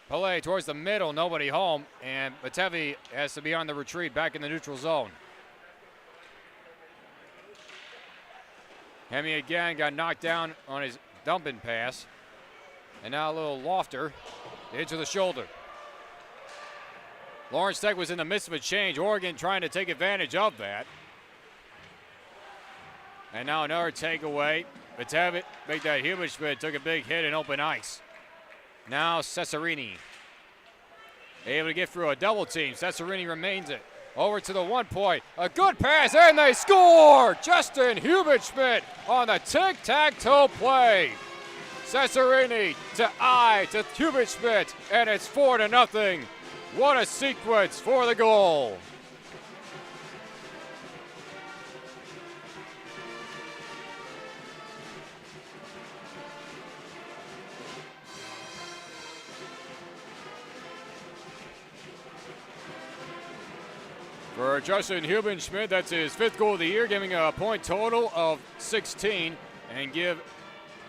Pillay towards the middle, nobody home, and Matevi has to be on the retreat back in the neutral zone. Hemi again got knocked down on his dumping pass. And now a little lofter into the shoulder. Lawrence Tech was in the midst of a change. Oregon trying to take advantage of that. And now another takeaway. Matevi make that human spin, took a big hit in open ice. Now Cesarini able to get through a double team. Cesarini remains it. Over to the 1 point. A good pass, and they score! Justin Hubenschmidt on the tic-tac-toe play. Cesarini to Hubenschmidt, and it's 4-0. What a sequence for the goal. For Justin Hubenschmidt, that's his 5th goal of the year, giving a point total of 16, and give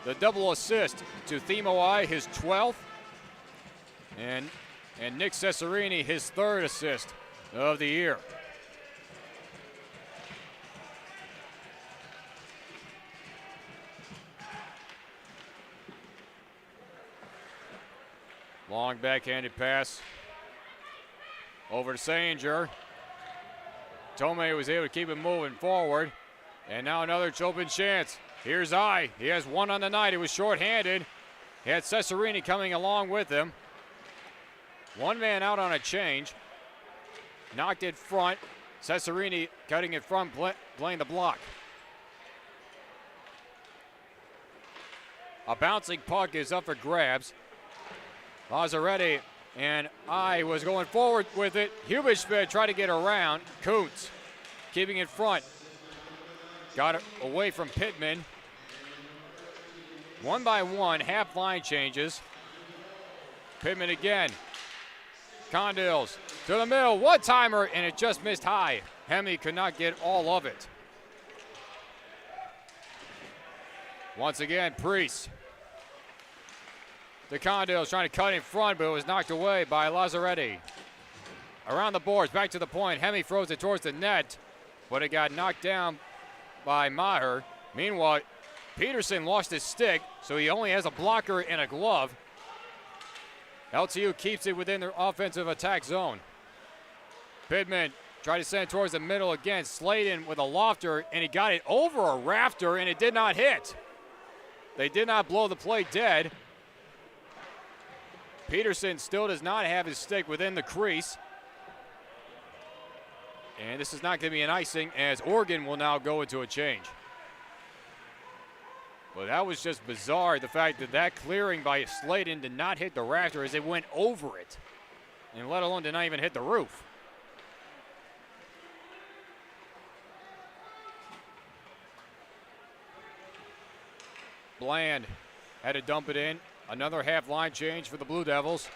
the double assist to Themo I, his 12th, and Nick Cesarini, his 3rd assist of the year. Long backhanded pass over to Sanger. Tomei was able to keep it moving forward. And now another open chance. Here's I. He has one on the night. He was shorthanded. He had Cesarini coming along with him. One man out on a change. Knocked it front. Cesarini cutting it front, playing the block. A bouncing puck is up for grabs. Lazzaretti and I was going forward with it. Hubenschmidt tried to get around. Kuntz keeping it front. Got it away from Pittman. 1 by 1, half line changes. Pittman again. Condiles to the middle, one-timer, and it just missed high. Hemi could not get all of it. Once again, Priest. The Condiles trying to cut in front, but it was knocked away by Lazzaretti. Around the boards, back to the point. Hemi throws it towards the net, but it got knocked down by Maher. Meanwhile, Peterson lost his stick, so he only has a blocker and a glove. LTU keeps it within their offensive attack zone. Pittman tried to send it towards the middle again. Sladen with a lofter, and he got it over a rafter, and it did not hit. They did not blow the play dead. Peterson still does not have his stick within the crease. And this is not going to be an icing, as Oregon will now go into a change. Well, that was just bizarre, the fact that that clearing by Sladen did not hit the rafter as it went over it, and let alone did not even hit the roof. Bland had to dump it in. Another half line change for the Blue Devils.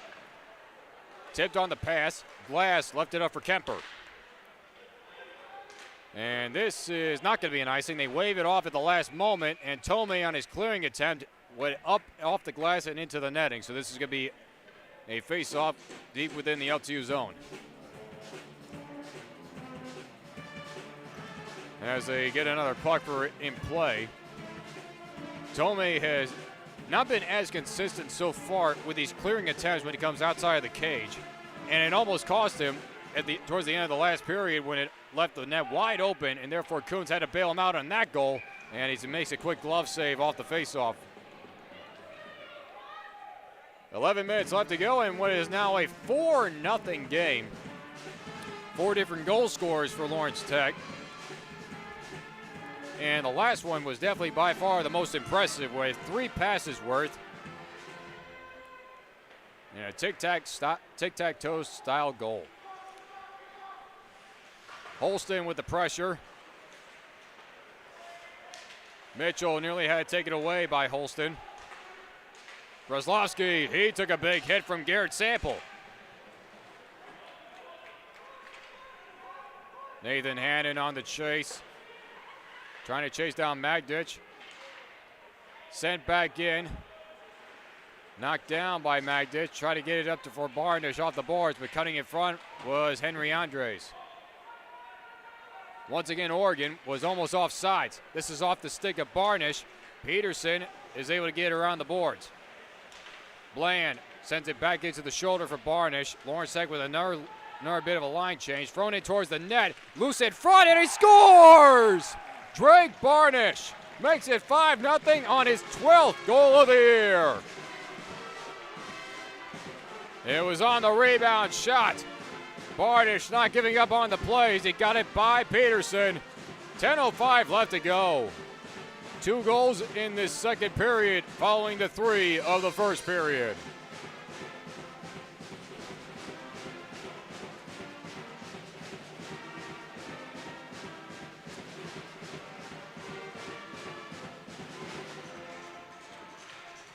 Tipped on the pass. Glass left it up for Kemper. And this is not going to be an icing. They wave it off at the last moment, and Tomei on his clearing attempt went up off the glass and into the netting. So this is going to be a face-off deep within the LTU zone. As they get another puck in play. Tomei has not been as consistent so far with these clearing attempts when he comes outside of the cage. And it almost cost him towards the end of the last period when it left the net wide open, and therefore Coons had to bail him out on that goal, and he makes a quick glove save off the faceoff. 11 minutes left to go in what is now a 4-0 game. 4 different goal scorers for Lawrence Tech. And the last one was definitely by far the most impressive with 3 passes worth. And a tic-tac-toe style goal. Holston with the pressure. Mitchell nearly had it taken away by Holston. Breslavsky, he took a big hit from Garrett Sample. Nathan Hannon on the chase. Trying to chase down Magditch. Sent back in. Knocked down by Magditch. Tried to get it up for Barnish off the boards, but cutting in front was Henry Andres. Once again, Oregon was almost offsides. This is off the stick of Barnish. Peterson is able to get around the boards. Bland sends it back into the shoulder for Barnish. Lawrence Tech with another bit of a line change. Thrown in towards the net. Loose in front, and he scores! Drake Barnish makes it 5-0 on his 12th goal of the year. It was on the rebound shot. Barnish not giving up on the plays. He got it by Peterson. 10:05 left to go. 2 goals in this second period following the 3 of the first period.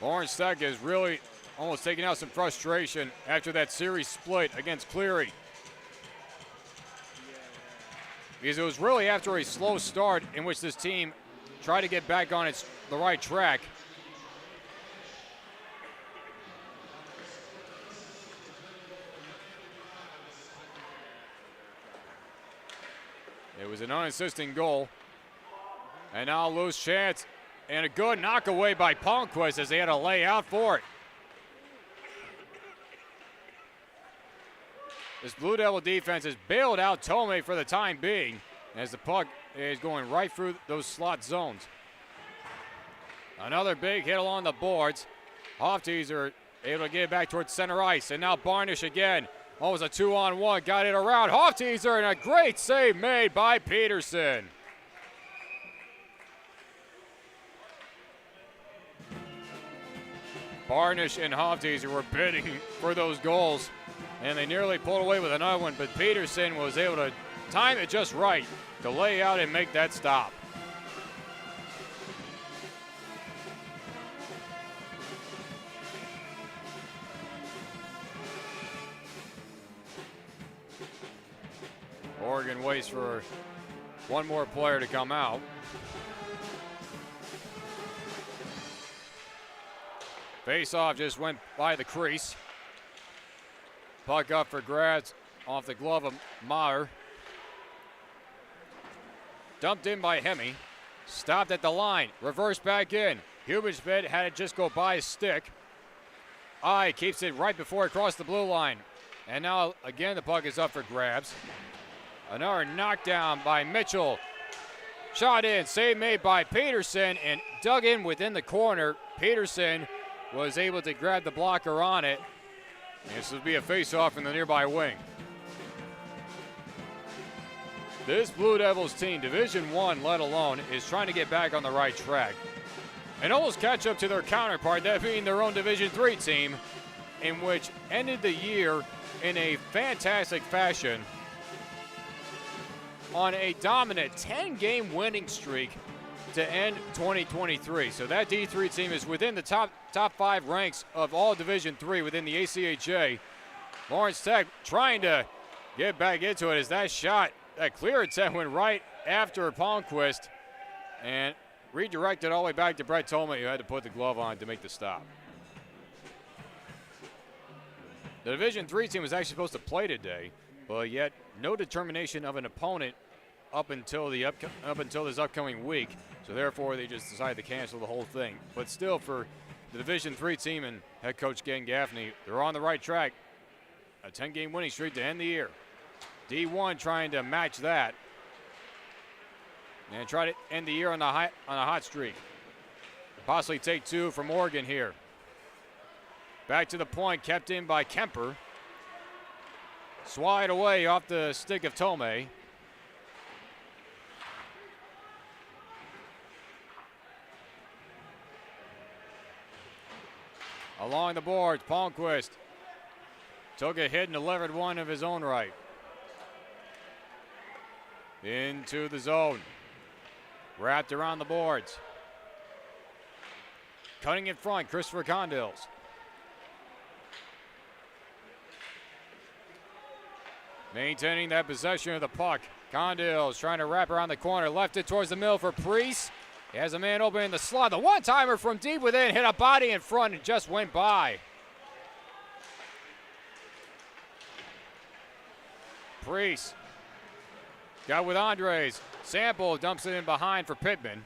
Lawrence Tech is really almost taking out some frustration after that series split against Cleary. Because it was really after a slow start in which this team tried to get back on the right track. It was an unassisting goal. And now a loose chance. And a good knockaway by Palmquist as they had to lay out for it. This Blue Devil defense has bailed out Tomei for the time being as the puck is going right through those slot zones. Another big hit along the boards. Hofteaser able to get it back towards center ice. And now Barnish again. Oh, it was a 2-on-1. Got it around Hofteaser, and a great save made by Peterson. Barnish and Hofteaser were bidding for those goals, and they nearly pulled away with another one, but Peterson was able to time it just right to lay out and make that stop. Morgan waits for one more player to come out. Face-off just went by the crease. Puck up for grabs off the glove of Maher. Dumped in by Hemme. Stopped at the line. Reversed back in. Hubensmith had it just go by his stick. Keeps it right before it crossed the blue line. And now, again, the puck is up for grabs. Another knockdown by Mitchell. Shot in. Save made by Peterson and dug in within the corner. Peterson was able to grab the blocker on it. And this will be a face-off from the nearby wing. This Blue Devils team, Division I let alone, is trying to get back on the right track and almost catch up to their counterpart, that being their own Division III team, in which ended the year in a fantastic fashion on a dominant 10-game winning streak to end 2023. So that D3 team is within the top 5 ranks of all Division III within the ACHA. Lawrence Tech trying to get back into it as that shot, that clear attempt went right after Palmquist and redirected all the way back to Brett Tolman, who had to put the glove on to make the stop. The Division III team was actually supposed to play today, but yet no determination of an opponent up until this upcoming week. So therefore, they just decided to cancel the whole thing. But still, for the Division III team and head coach Gang Gaffney, they're on the right track. A 10-game winning streak to end the year. D1 trying to match that and try to end the year on a hot streak. Possibly take 2 from Oregon here. Back to the point, kept in by Kemper. Swide away off the stick of Tomei. Along the boards, Palmquist took a hit and delivered one of his own right. Into the zone. Wrapped around the boards. Cutting in front, Christopher Condyles. Maintaining that possession of the puck. Condyles trying to wrap around the corner. Left it towards the middle for Priest. He has a man open in the slot. The one-timer from deep within hit a body in front and just went by. Priest got with Andres. Sample dumps it in behind for Pittman.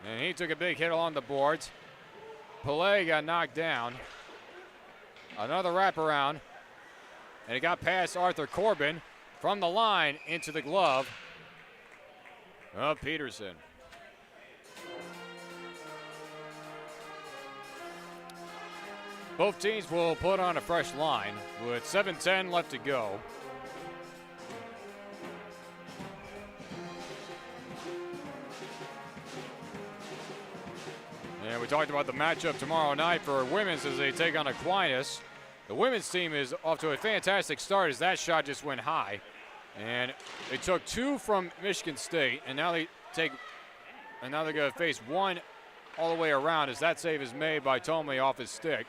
And he took a big hit along the boards. Pillay got knocked down. Another wraparound. And it got past Arthur Corbin from the line into the glove of Peterson. Both teams will put on a fresh line with 7:10 left to go. And we talked about the matchup tomorrow night for women's as they take on Aquinas. The women's team is off to a fantastic start as that shot just went high. And they took 2 from Michigan State, and now they're going to face 1 all the way around as that save is made by Tomei off his stick.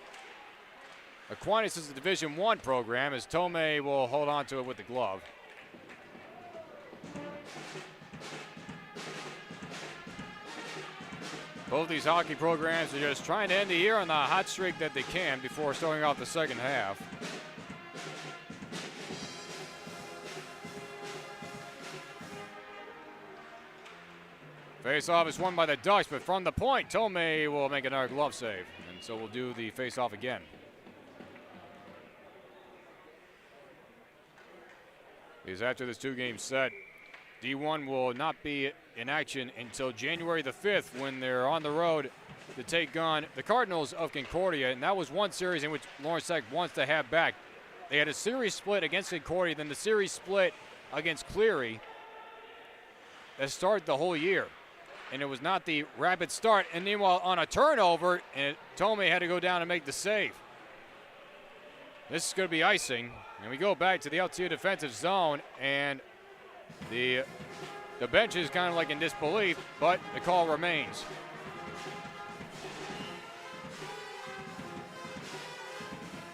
Aquinas is a Division I program as Tomei will hold on to it with the glove. Both these hockey programs are just trying to end the year on the hot streak that they can before starting off the second half. Face-off is won by the Ducks, but from the point, Tomei will make another glove save. And so we'll do the face-off again. Because after this 2-game set, D1 will not be in action until January the 5th when they're on the road to take on the Cardinals of Concordia. And that was one series in which Lawrence Tech wants to have back. They had a series split against Concordia, then the series split against Cleary that started the whole year. And it was not the rapid start. And meanwhile, on a turnover, and Tomei had to go down and make the save. This is going to be icing. And we go back to the LTU defensive zone, and the bench is kind of like in disbelief, but the call remains.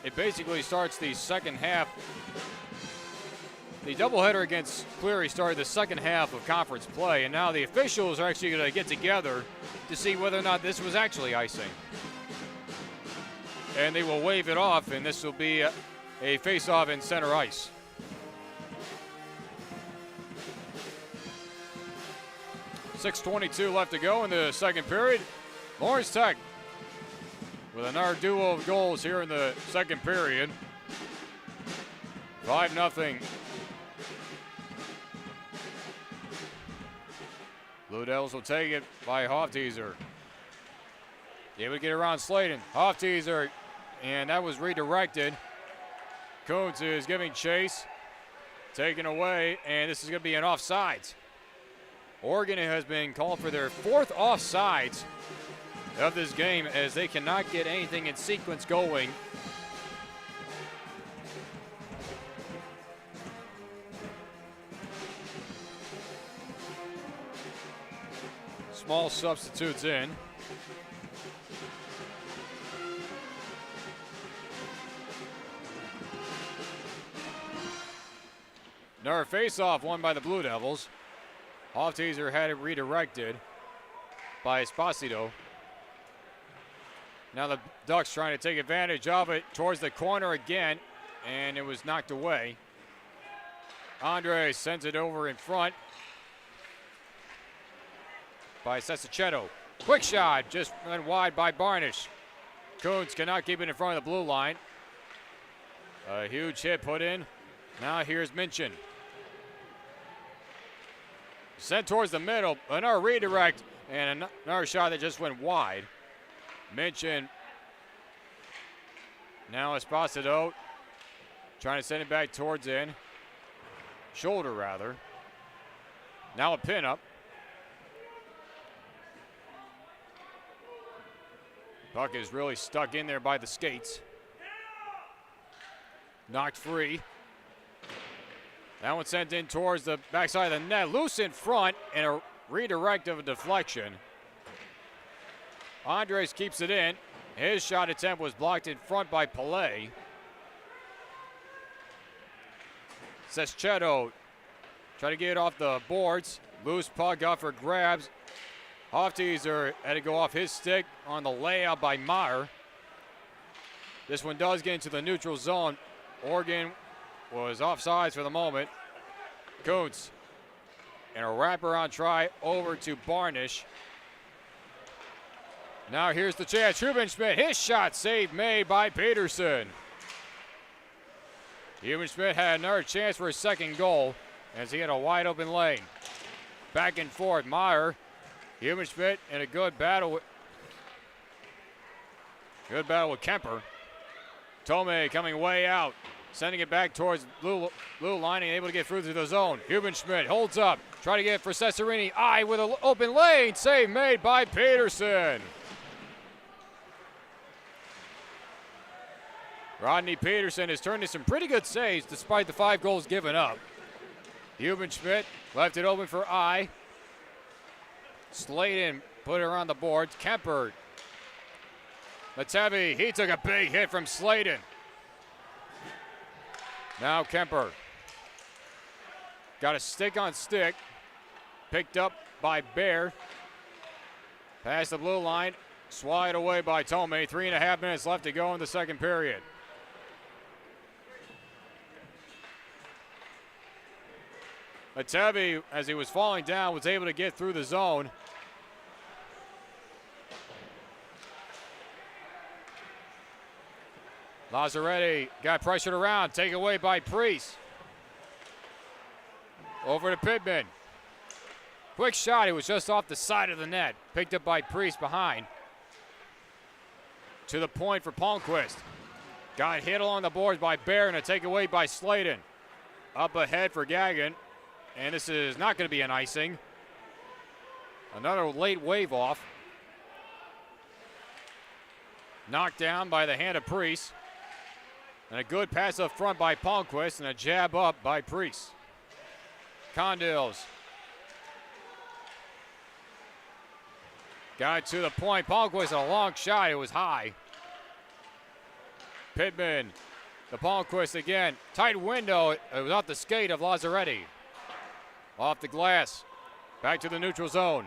It basically starts the second half The doubleheader against Cleary started the second half of conference play, and now the officials are actually going to get together to see whether or not this was actually icing. And they will wave it off, and this will be a face-off in center ice. .6:22 left to go in the second period. Lawrence Tech with another duo of goals here in the second period. 5-0. Blue Devils will take it by Hofteaser. Able to get around Sladen. Hofteaser, and that was redirected. Kuntz is giving chase. Taken away, and this is going to be an offsides. Oregon has been called for their fourth offsides of this game as they cannot get anything in sequence going. Small substitutes in. Another face-off won by the Blue Devils. Hofteaser had it redirected by Esposito. Now the Ducks trying to take advantage of it towards the corner again, and it was knocked away. Andre sends it over in front by Sesichetto. Quick shot, just went wide by Barnish. Kuntz cannot keep it in front of the blue line. A huge hit put in. Now here's Minchin. Sent towards the middle, another redirect, and another shot that just went wide. Minchin. Now Esposito trying to send it back towards in. Shoulder, rather. Now a pin-up. Puck is really stuck in there by the skates. Knocked free. That one sent in towards the backside of the net. Loose in front and a redirect of a deflection. Andres keeps it in. His shot attempt was blocked in front by Pelé. Sesichetto try to get it off the boards. Loose puck up for grabs. Hofteaser had to go off his stick on the layup by Meyer. This one does get into the neutral zone. Oregon was offsides for the moment. Kuntz and a wraparound try over to Barnish. Now here's the chance. Hubenschmidt, his shot saved made by Peterson. Hubenschmidt had another chance for his second goal as he had a wide open lane. Back and forth, Meyer. Hubenschmidt in a good battle with Kemper. Tomei coming way out, sending it back towards blue line and able to get through to the zone. Hubenschmidt holds up, try to get it for Cesarini. With an open lane, save made by Peterson. Rodney Peterson has turned in some pretty good saves despite the 5 goals given up. Hubenschmidt left it open for Sladen put it around the boards. Kemper. Letevi, he took a big hit from Sladen. Now Kemper. Got a stick on stick. Picked up by Bear. Past the blue line. Swatted away by Tomei. 3.5 minutes left to go in the second period. Letevi, as he was falling down, was able to get through the zone. Lazzaretti got pressured around, taken away by Priest. Over to Pittman. Quick shot, it was just off the side of the net. Picked up by Priest behind. To the point for Palmquist. Got hit along the boards by Bear and a takeaway by Sladen. Up ahead for Gagnon. And this is not going to be an icing. Another late wave off. Knocked down by the hand of Priest. And a good pass up front by Palmquist and a jab up by Priest. Condyles. Got it to the point. Palmquist a long shot. It was high. Pittman The Palmquist again. Tight window. It was off the skate of Lazzaretti. Off the glass. Back to the neutral zone.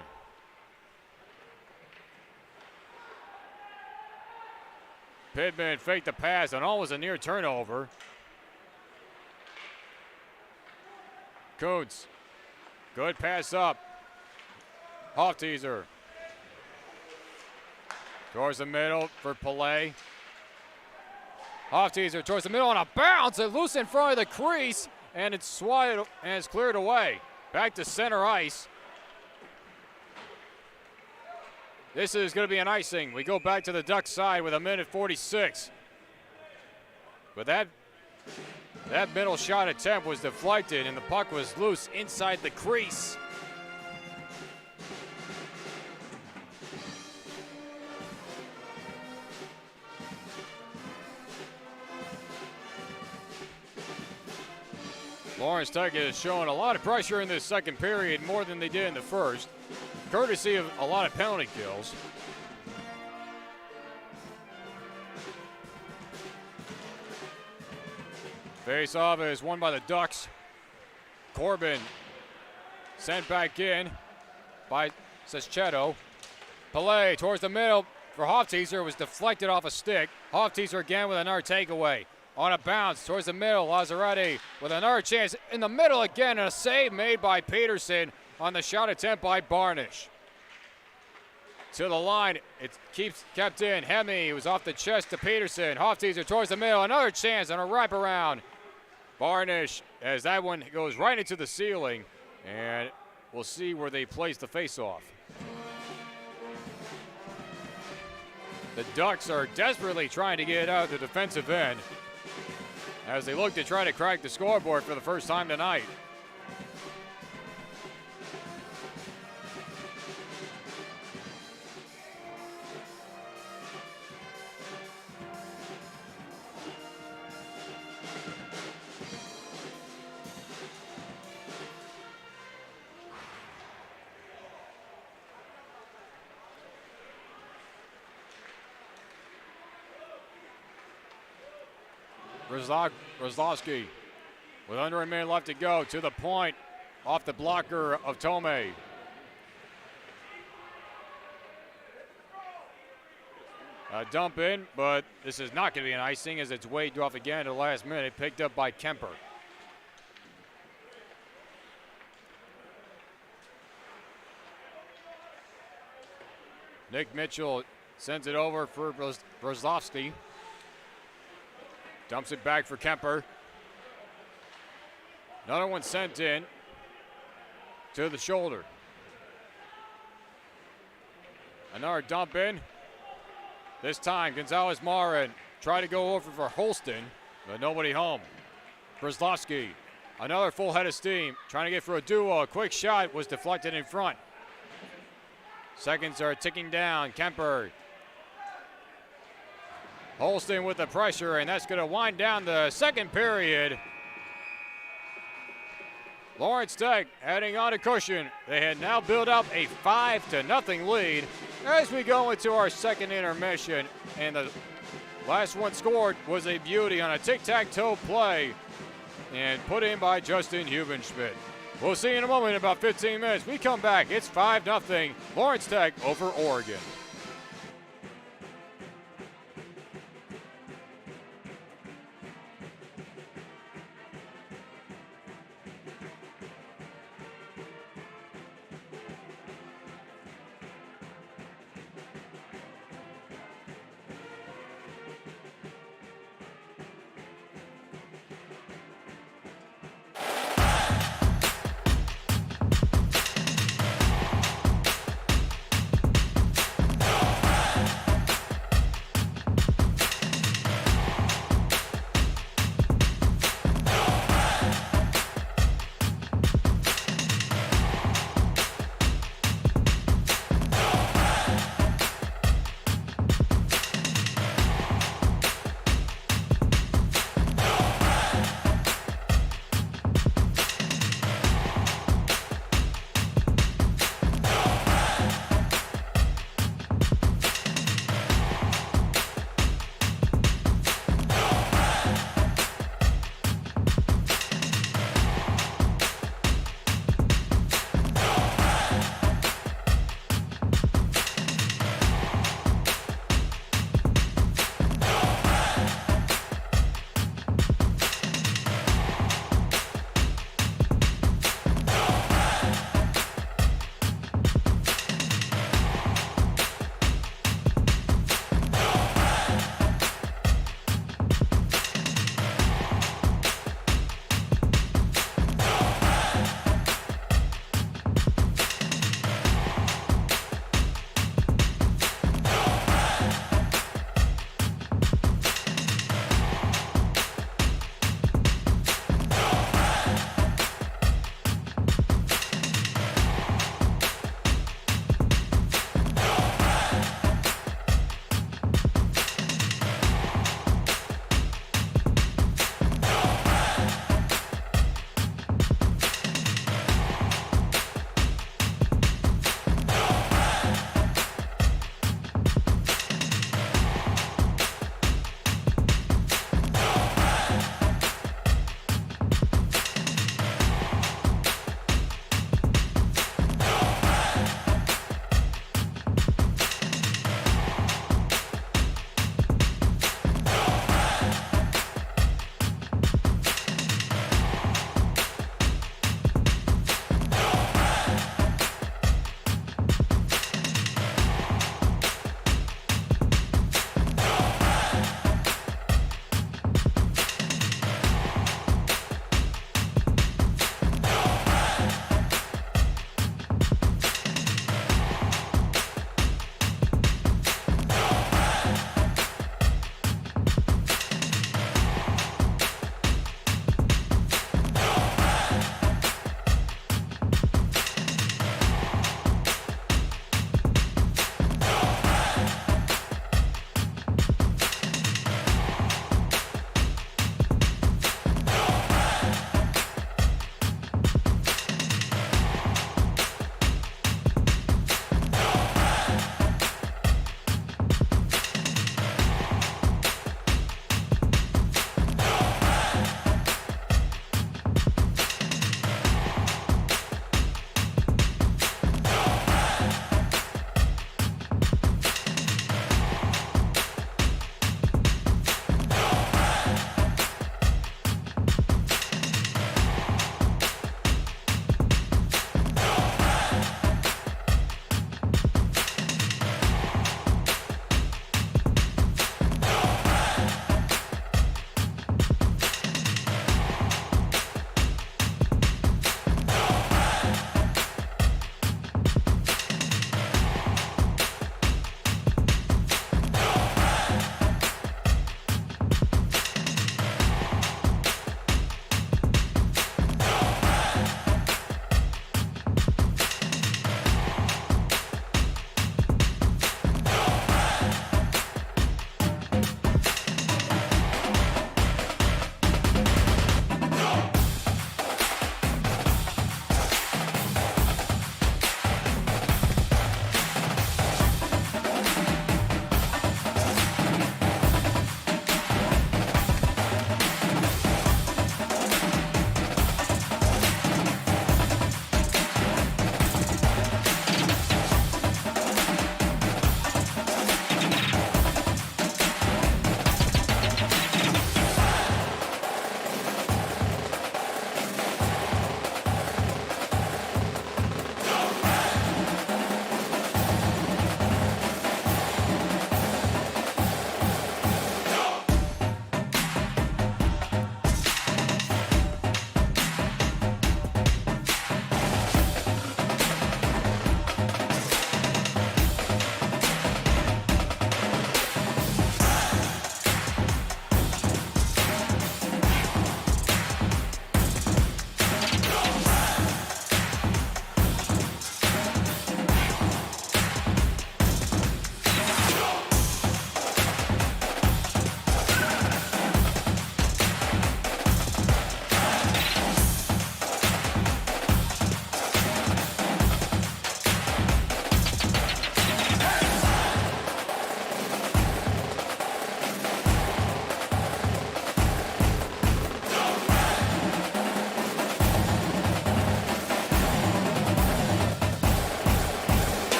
Pittman faked the pass and almost a near turnover. Kuntz. Good pass up. Hofteaser. Towards the middle for Pelé. Hofteaser towards the middle on a bounce. It loose in front of the crease, and it's swatted and it's cleared away. Back to center ice. This is going to be an icing. We go back to the Ducks side with 1:46. But that middle shot attempt was deflected, and the puck was loose inside the crease. Lawrence Tech is showing a lot of pressure in this second period, more than they did in the first, courtesy of a lot of penalty kills. Face-off is won by the Ducks. Corbin sent back in by Cescheto. Pelé towards the middle for Hofteaser, was deflected off a stick. Hofteaser again with another takeaway. On a bounce towards the middle, Lazzaretti with another chance in the middle again, and a save made by Peterson on the shot attempt by Barnish. To the line, it kept in. Hemi was off the chest to Peterson. Hofteaser towards the middle, another chance on a wraparound. Barnish, as that one goes right into the ceiling, and we'll see where they place the faceoff. The Ducks are desperately trying to get out the defensive end as they look to try to crack the scoreboard for the first time tonight. Roslovsky with under a minute left to go, to the point, off the blocker of Tomei. A dump in, but this is not going to be an icing as it's waved off again at the last minute, picked up by Kemper. Nick Mitchell sends it over for Roslovsky. Dumps it back for Kemper. Another one sent in to the shoulder. Another dump in. This time, Gonzalez-Marin tried to go over for Holston, but nobody home. Brzezowski, another full head of steam, trying to get for a duo. A quick shot was deflected in front. Seconds are ticking down. Kemper. Holston with the pressure, and that's going to wind down the second period. Lawrence Tech adding on a cushion. They had now built up a 5-0 lead as we go into our second intermission. And the last one scored was a beauty on a tic-tac-toe play and put in by Justin Hubenschmidt. We'll see you in a moment, in about 15 minutes. We come back. It's 5-0 Lawrence Tech over Oregon.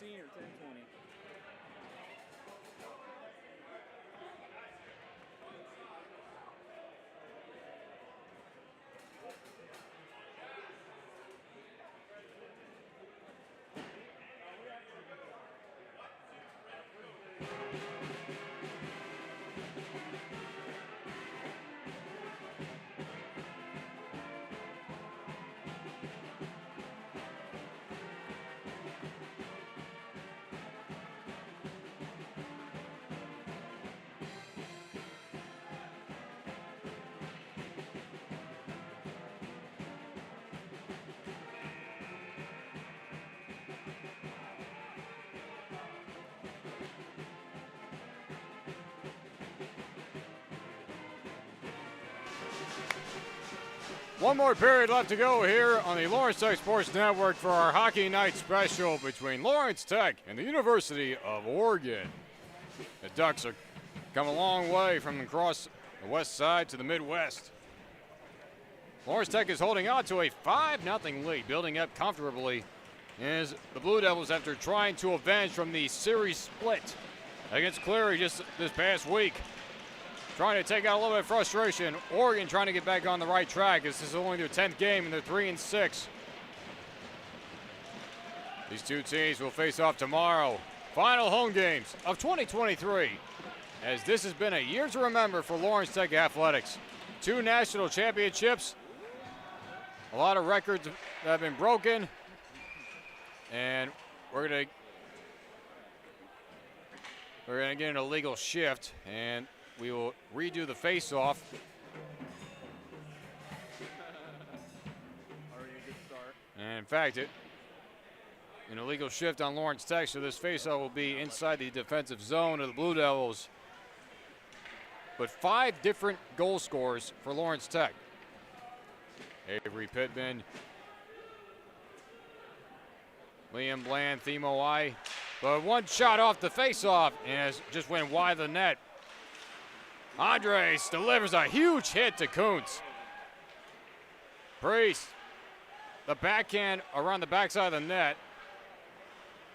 10-15 or 10-20. One more period left to go here on the Lawrence Tech Sports Network for our Hockey Night Special between Lawrence Tech and the University of Oregon. The Ducks are come a long way from across the west side to the Midwest. Lawrence Tech is holding on to a 5-0 lead, building up comfortably as the Blue Devils, after trying to avenge from the series split against Cleary just this past week, trying to take out a little bit of frustration. Oregon trying to get back on the right track. This is only their 10th game and they're 3-6. These two teams will face off tomorrow. Final home games of 2023, as this has been a year to remember for Lawrence Tech Athletics. 2 national championships, a lot of records that have been broken, and we're gonna get an illegal shift, and we will redo the face-off. Already a good start. And in fact, an illegal shift on Lawrence Tech, so this face-off will be inside the defensive zone of the Blue Devils. But 5 different goal scorers for Lawrence Tech. Avery Pittman, Liam Bland, Themo I. But one shot off the face-off and it just went wide of the net. Andres delivers a huge hit to Kuntz. Priest, the backhand around the backside of the net,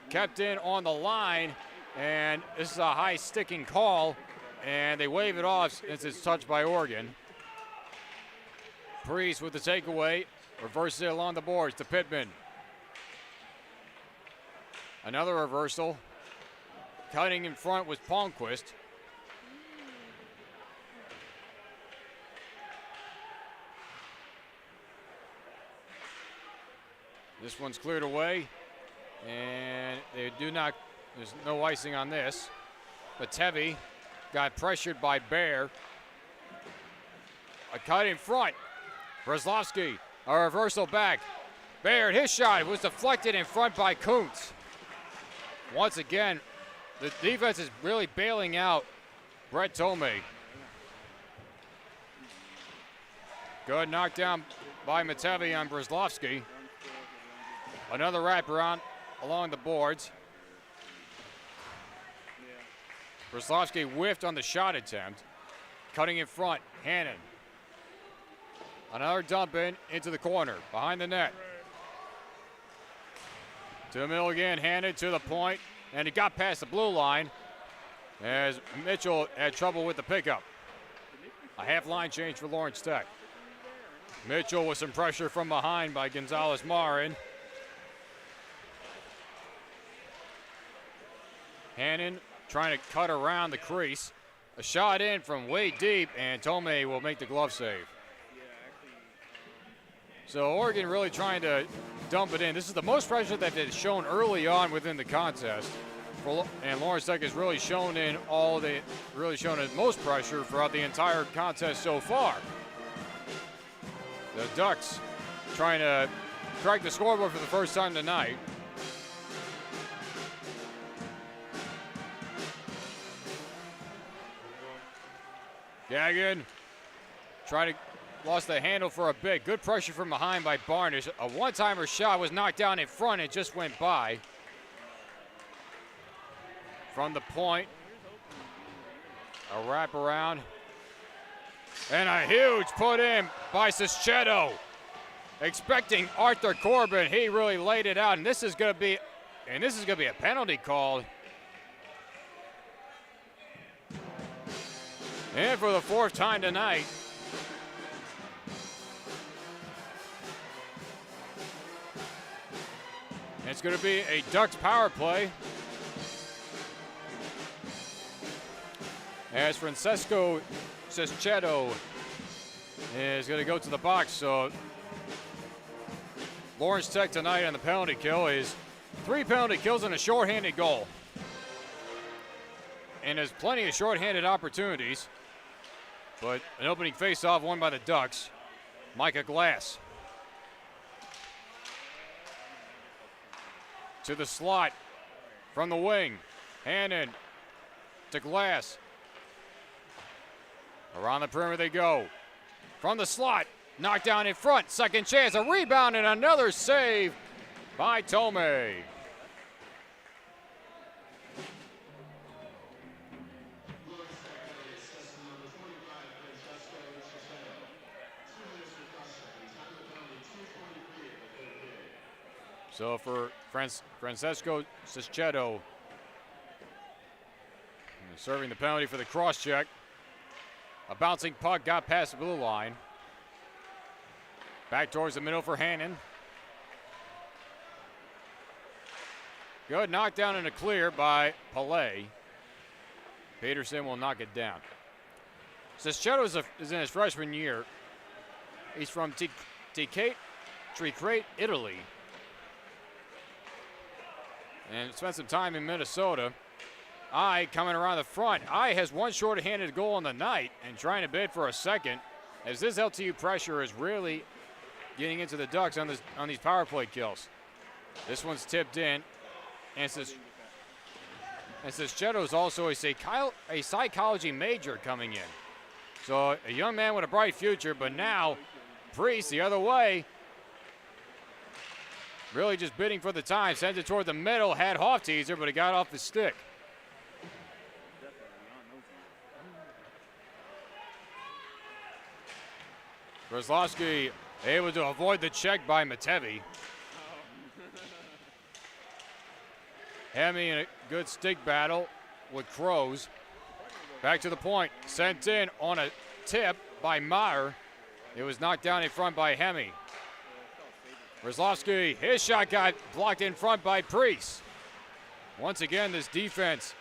kept in on the line, and this is a high sticking call, and they wave it off since it's touched by Oregon. Priest with the takeaway, reverses it along the boards to Pittman. Another reversal. Cutting in front was Palmquist. This one's cleared away, and there's no icing on this. But Tevi got pressured by Bear. A cut in front. Breslovsky, a reversal back. Baird, his shot was deflected in front by Kuntz. Once again, the defense is really bailing out Brett Tomei. Good knockdown by Matevi on Breslovsky. Another wraparound along the boards. Breslovsky whiffed on the shot attempt. Cutting in front, Hannon. Another dump in into the corner, behind the net. To the middle again, Hannon to the point, and he got past the blue line as Mitchell had trouble with the pickup. A half line change for Lawrence Tech. Mitchell with some pressure from behind by Gonzalez Marin. Hannon trying to cut around the crease. A shot in from way deep, and Tomei will make the glove save. So Oregon really trying to dump it in. This is the most pressure that they've shown early on within the contest. And Lawrence Tech has really shown most pressure throughout the entire contest so far. The Ducks trying to crack the scoreboard for the first time tonight. Gagnon lost the handle for a bit. Good pressure from behind by Barnish. A one-timer shot was knocked down in front. It just went by. From the point. A wraparound. And a huge put in by Sischetto. Expecting Arthur Corbin. He really laid it out. And this is going to be and this is going to be a penalty called. And for the 4th time tonight. It's going to be a Ducks power play. As Francesco Ceschedo is going to go to the box. So Lawrence Tech tonight on the penalty kill is 3 penalty kills and a shorthanded goal. And there's plenty of shorthanded opportunities. But an opening faceoff won by the Ducks. Micah Glass. To the slot from the wing. Hannon to Glass. Around the perimeter they go. From the slot, knocked down in front. Second chance, a rebound and another save by Tomei. So for Francesco Ceschedo, serving the penalty for the cross check. A bouncing puck got past the blue line. Back towards the middle for Hannon. Good knockdown and a clear by Palais. Peterson will knock it down. Ceschedo is in his freshman year. He's from Tricrate, Italy. And spent some time in Minnesota. Coming around the front. Has one short-handed goal on the night and trying to bid for a second as this LTU pressure is really getting into the Ducks on these power play kills. This one's tipped in. And Ceschedo is also a psychology major coming in. So a young man with a bright future, but now Priest the other way. Really just bidding for the time. Sends it toward the middle. Had Hoff-Teaser, but it got off the stick. Brzezowski able to avoid the check by Matevi. Hemi in a good stick battle with Crows. Back to the point. Sent in on a tip by Meyer. It was knocked down in front by Hemi. Brzezowski, his shot got blocked in front by Priest. Once again, this defense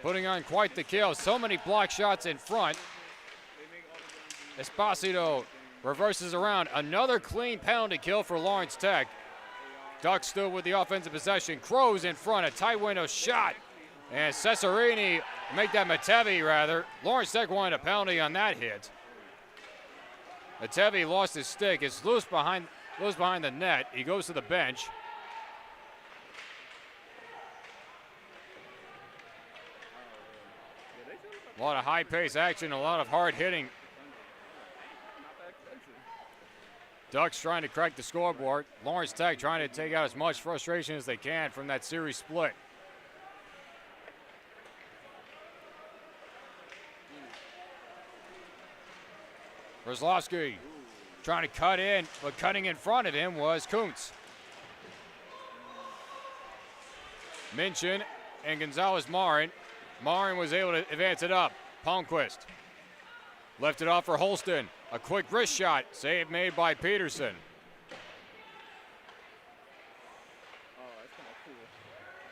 putting on quite the kill. So many block shots in front. Esposito reverses around. Another clean penalty kill for Lawrence Tech. Ducks still with the offensive possession. Crows in front, a tight window shot. And Cesarini, make that Matevi rather. Lawrence Tech wanted a penalty on that hit. Matevi lost his stick. It's loose behind the net. He goes to the bench. A lot of high-pace action, a lot of hard hitting. Ducks trying to crack the scoreboard. Lawrence Tech trying to take out as much frustration as they can from that series split. Brzezowski trying to cut in, but cutting in front of him was Kuntz. Minchin and Gonzalez-Marin. Marin was able to advance it up. Palmquist left it off for Holston. A quick wrist shot. Save made by Peterson.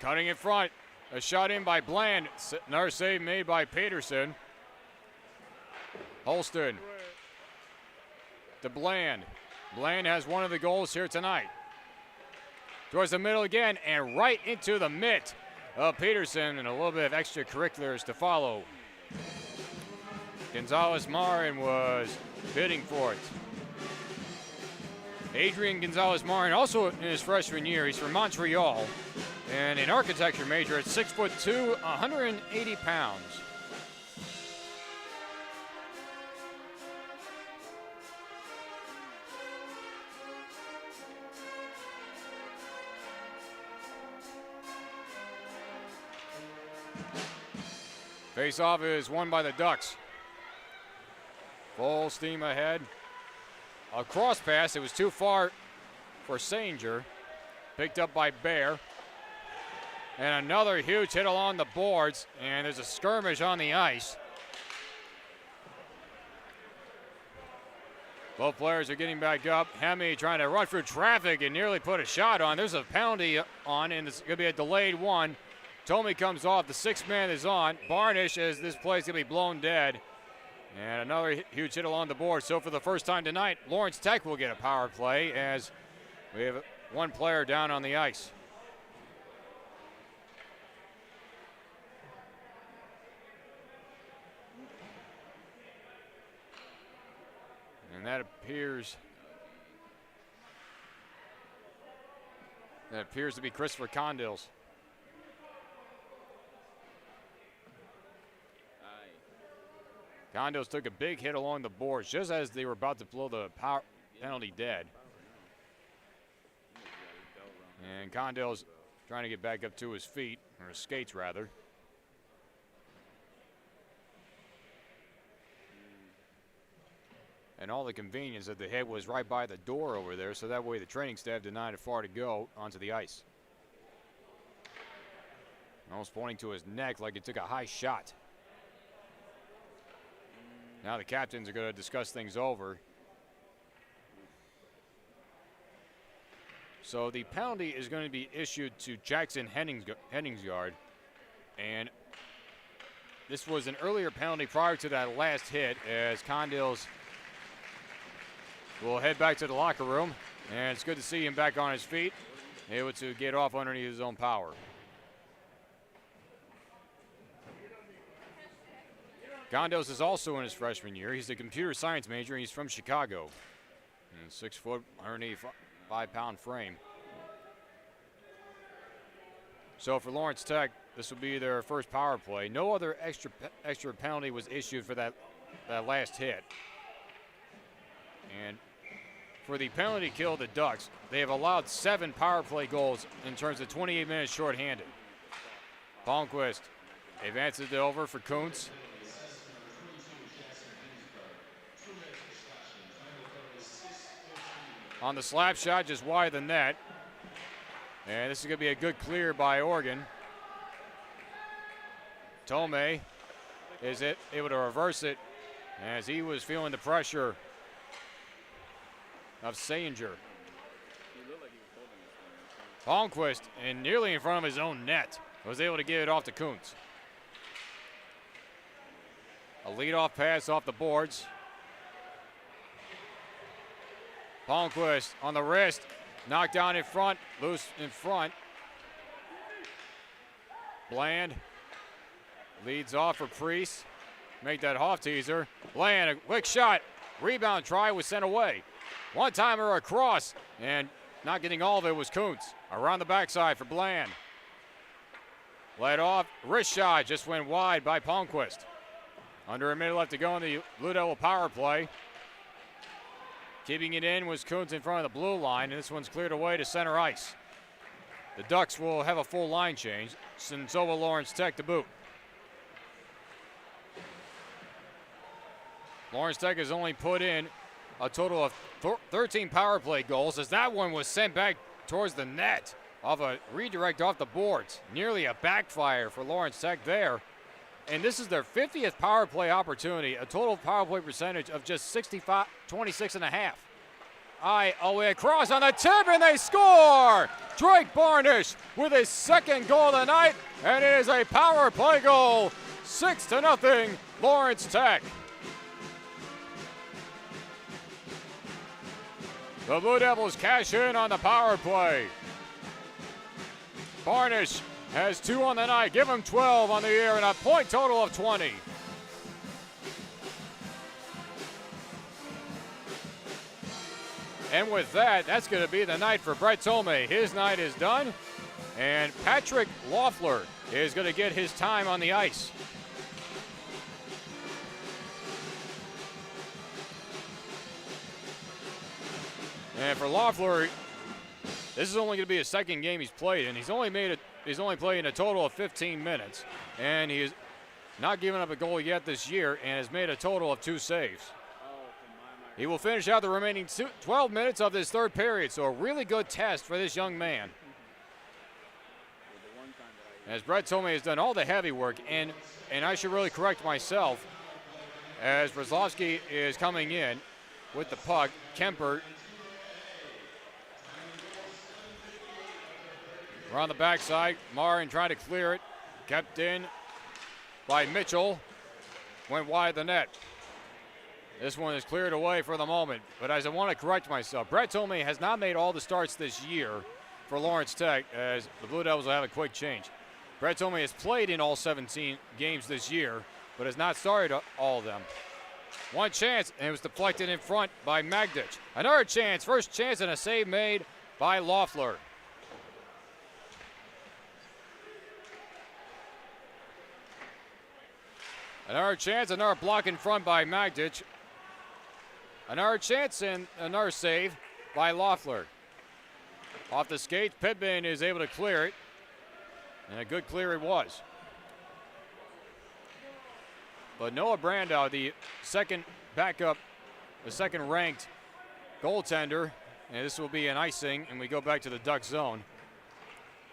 Cutting in front. A shot in by Bland. Another save made by Peterson. Holston to Bland. Bland has one of the goals here tonight. Towards the middle again and right into the mitt of Peterson, and a little bit of extracurriculars to follow. Gonzalez-Marin was bidding for it. Adrian Gonzalez-Marin, also in his freshman year, he's from Montreal, and an architecture major at 6'2", 180 pounds. Face-off is won by the Ducks. Full steam ahead. A cross pass. It was too far for Sanger. Picked up by Bear. And another huge hit along the boards, and there's a skirmish on the ice. Both players are getting back up. Hemi trying to run through traffic and nearly put a shot on. There's a penalty on, and it's going to be a delayed one. Tomey comes off. The sixth man is on. Barnish, as this play is going to be blown dead. And another huge hit along the board. So for the first time tonight, Lawrence Tech will get a power play as we have one player down on the ice. And that appears to be Christopher Condiles. Condiles took a big hit along the boards just as they were about to blow the power penalty dead. And Condiles trying to get back up to his feet, or his skates rather. And all the convenience that the hit was right by the door over there, so that way the training staff did not have far to go onto the ice. Almost pointing to his neck like he took a high shot. Now the captains are going to discuss things over. So the penalty is going to be issued to Jackson Henningsgaard. And this was an earlier penalty prior to that last hit, as Condiles will head back to the locker room. And it's good to see him back on his feet, able to get off underneath his own power. Condiles is also in his freshman year. He's a computer science major, and he's from Chicago. And 6 foot, 185-pound frame. So for Lawrence Tech, this will be their first power play. No other extra penalty was issued for that last hit. And for the penalty kill of the Ducks, they have allowed 7 power play goals in terms of 28 minutes shorthanded. Palmquist advances it over for Kuntz. On the slap shot, just wide of the net. And this is going to be a good clear by Oregon. Tomey is able to reverse it as he was feeling the pressure of Sanger. Palmquist, and nearly in front of his own net, was able to get it off to Kuntz. A leadoff pass off the boards. Palmquist on the wrist, knocked down in front, loose in front. Bland leads off for Priest. Make that Hoff teaser. Bland, a quick shot. Rebound try was sent away. One-timer across, and not getting all of it was Kuntz. Around the backside for Bland. Led off, wrist shot just went wide by Palmquist. Under a minute left to go in the Blue Devil power play. Keeping it in was Kuntz in front of the blue line, and this one's cleared away to center ice. The Ducks will have a full line change, and so will Lawrence Tech to boot. Lawrence Tech has only put in a total of 13 power play goals, as that one was sent back towards the net off a redirect off the boards. Nearly a backfire for Lawrence Tech there. And this is their 50th power play opportunity, a total power play percentage of just 26.5. Away across on the tip, and they score! Drake Barnish with his second goal of the night, and it is a power play goal. 6-0, Lawrence Tech. The Blue Devils cash in on the power play. Barnish has 2 on the night. Give him 12 on the year and a point total of 20. And with that, that's going to be the night for Brett Tomey. His night is done. And Patrick Loeffler is going to get his time on the ice. And for Loeffler, this is only going to be his second game he's played, and he's only played in a total of 15 minutes, and he has not given up a goal yet this year, and has made a total of 2 saves. He will finish out the remaining 12 minutes of this third period, so a really good test for this young man. As Brett Tomei has done all the heavy work, and I should really correct myself, as Brzezowski is coming in with the puck. Kemper we're on the backside. Marin trying to clear it. Kept in by Mitchell. Went wide of the net. This one is cleared away for the moment. But as I want to correct myself, Brett Tomei has not made all the starts this year for Lawrence Tech, as the Blue Devils will have a quick change. Brett Tomei has played in all 17 games this year, but has not started all of them. One chance, and it was deflected in front by Magdic. Another chance, first chance, and a save made by Loeffler. Another chance, another block in front by Magdic. Another chance and another save by Loeffler. Off the skates, Pittman is able to clear it. And a good clear it was. But Noah Brandow, the second backup, the second ranked goaltender, and this will be an icing, and we go back to the Duck zone.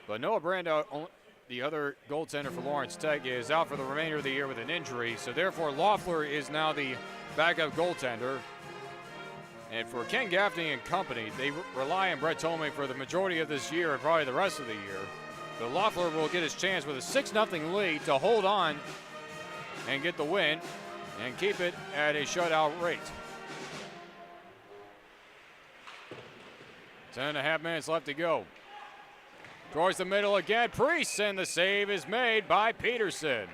But Noah Brandow, the other goaltender for Lawrence Tech, is out for the remainder of the year with an injury. So therefore, Loeffler is now the backup goaltender. And for Ken Gaffney and company, they rely on Brett Tomei for the majority of this year and probably the rest of the year. But Loeffler will get his chance with a 6-0 lead to hold on and get the win and keep it at a shutout rate. 10.5 minutes left to go. Towards the middle again, Priest, and the save is made by Peterson.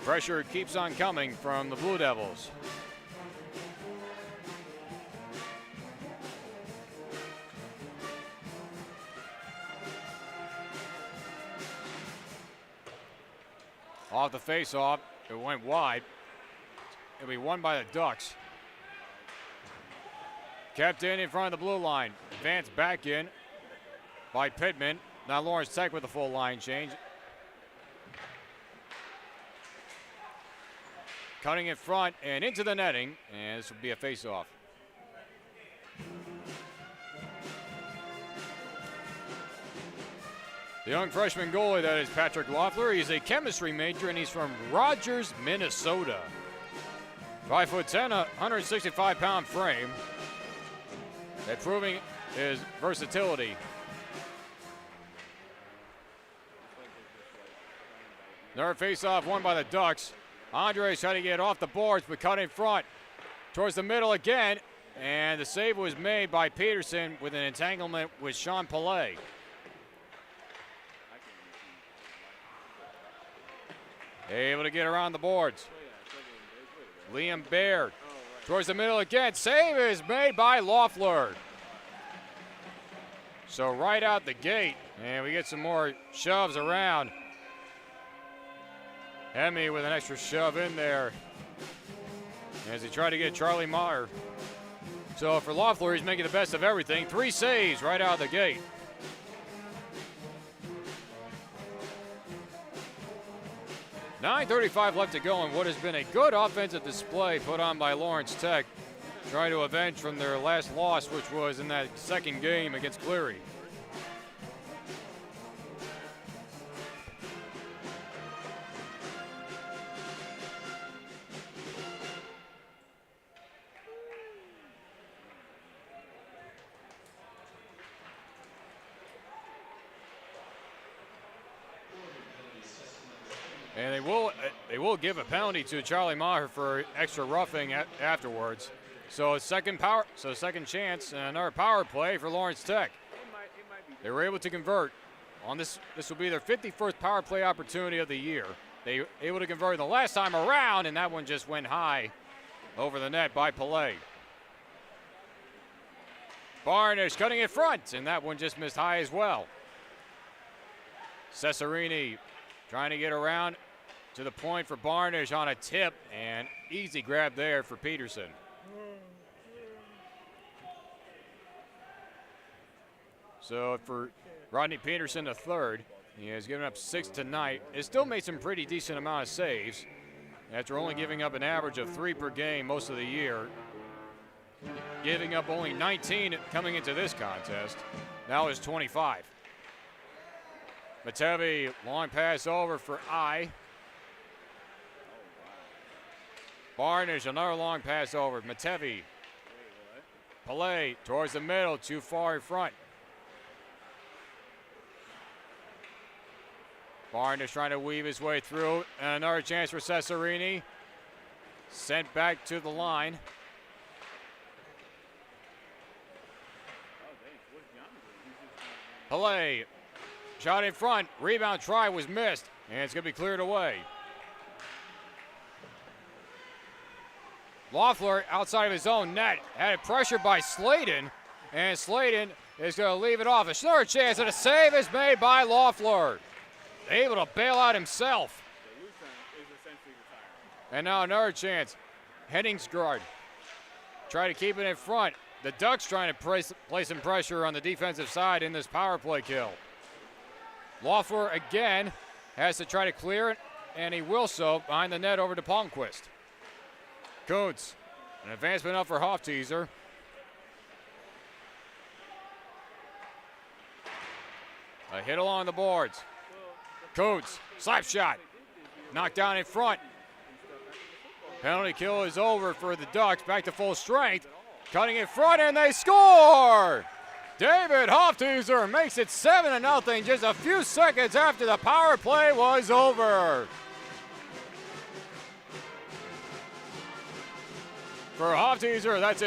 Pressure keeps on coming from the Blue Devils. Off the face-off, it went wide. It'll be won by the Ducks. Kept in front of the blue line. Advanced back in by Pittman. Now Lawrence Tech with a full line change. Cutting in front and into the netting, and this will be a face-off. The young freshman goalie, that is Patrick Loeffler. He's a chemistry major, and he's from Rogers, Minnesota. 5'10", 165-pound frame. And proving his versatility. Another face-off won by the Ducks. Andres trying to get off the boards, but cut in front. Towards the middle again, and the save was made by Peterson with an entanglement with Sean Pillay. Able to get around the boards. Liam Baird towards the middle again. Save is made by Loeffler. So right out the gate, and we get some more shoves around. Hemi with an extra shove in there as he tried to get Charlie Maher. So for Loeffler, he's making the best of everything. 3 saves right out of the gate. .9:35 left to go in what has been a good offensive display put on by Lawrence Tech, trying to avenge from their last loss, which was in that second game against Cleary. And they will give a penalty to Charlie Maher for extra roughing afterwards. So second chance and another power play for Lawrence Tech. They were able to convert on this. This will be their 51st power play opportunity of the year. They were able to convert the last time around, and that one just went high over the net by Pillay. Barnish cutting in front, and that one just missed high as well. Cesarini trying to get around to the point for Barnish on a tip, and easy grab there for Peterson. So for Rodney Peterson, the third, he has given up 6 tonight. It still made some pretty decent amount of saves after only giving up an average of 3 per game most of the year. giving up only 19 coming into this contest. Now is 25. Matevi, long pass over for I. Barnish, another long pass over. Matevi. Pillay towards the middle, too far in front. Barnish trying to weave his way through. And another chance for Cesarini. Sent back to the line. Pillay, shot in front. Rebound try was missed. And it's going to be cleared away. Loeffler outside of his own net. Had it pressured by Sladen. And Sladen is going to leave it off. Another chance and a save is made by Loeffler. Able to bail out himself. And now another chance. Henningsgaard try to keep it in front. The Ducks trying to place some pressure on the defensive side in this power play kill. Loeffler again has to try to clear it, and he will so behind the net over to Palmquist. Coates, an advancement up for Hofteaser. A hit along the boards. Coates, slap shot. Knocked down in front. Penalty kill is over for the Ducks. Back to full strength. Cutting in front, and they score! David Hofteaser makes it 7-0 just a few seconds after the power play was over. For Hofteaser, that's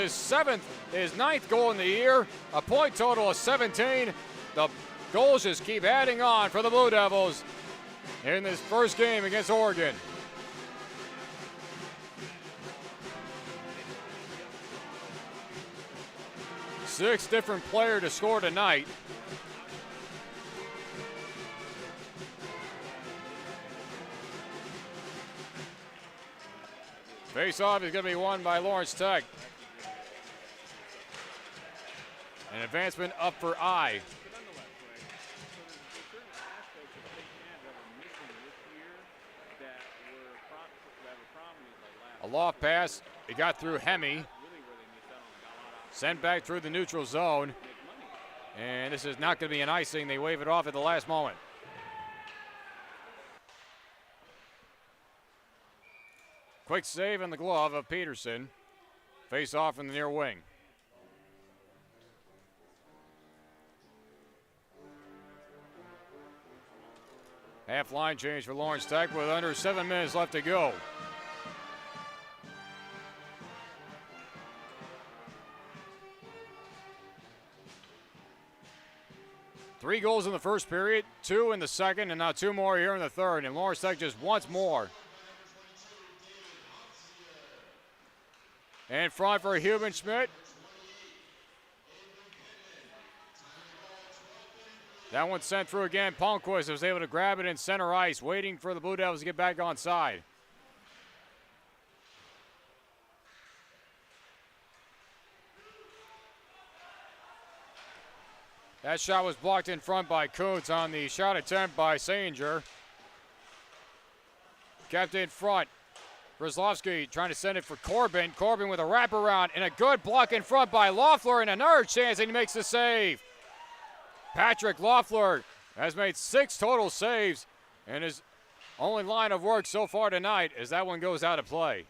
his ninth goal in the year. A point total of 17. The goals just keep adding on for the Blue Devils in this first game against Oregon. Six different players to score tonight. Face-off is going to be won by Lawrence Tech. An advancement up for I. A loft pass. It got through Hemi. Sent back through the neutral zone. And this is not going to be an icing. They wave it off at the last moment. Quick save in the glove of Peterson. Face off in the near wing. Half line change for Lawrence Tech with under 7 minutes left to go. Three goals in the first period, 2 in the second, and now 2 more here in the third. And Lawrence Tech just once more. In front for Hubenschmidt. That one sent through again. Palmquist was able to grab it in center ice, waiting for the Blue Devils to get back on side. That shot was blocked in front by Kuntz on the shot attempt by Sanger. Kept in front. Brzezowski trying to send it for Corbin. Corbin with a wraparound and a good block in front by Loeffler, and another chance, and he makes the save. Patrick Loeffler has made 6 total saves, and his only line of work so far tonight as that one goes out of play.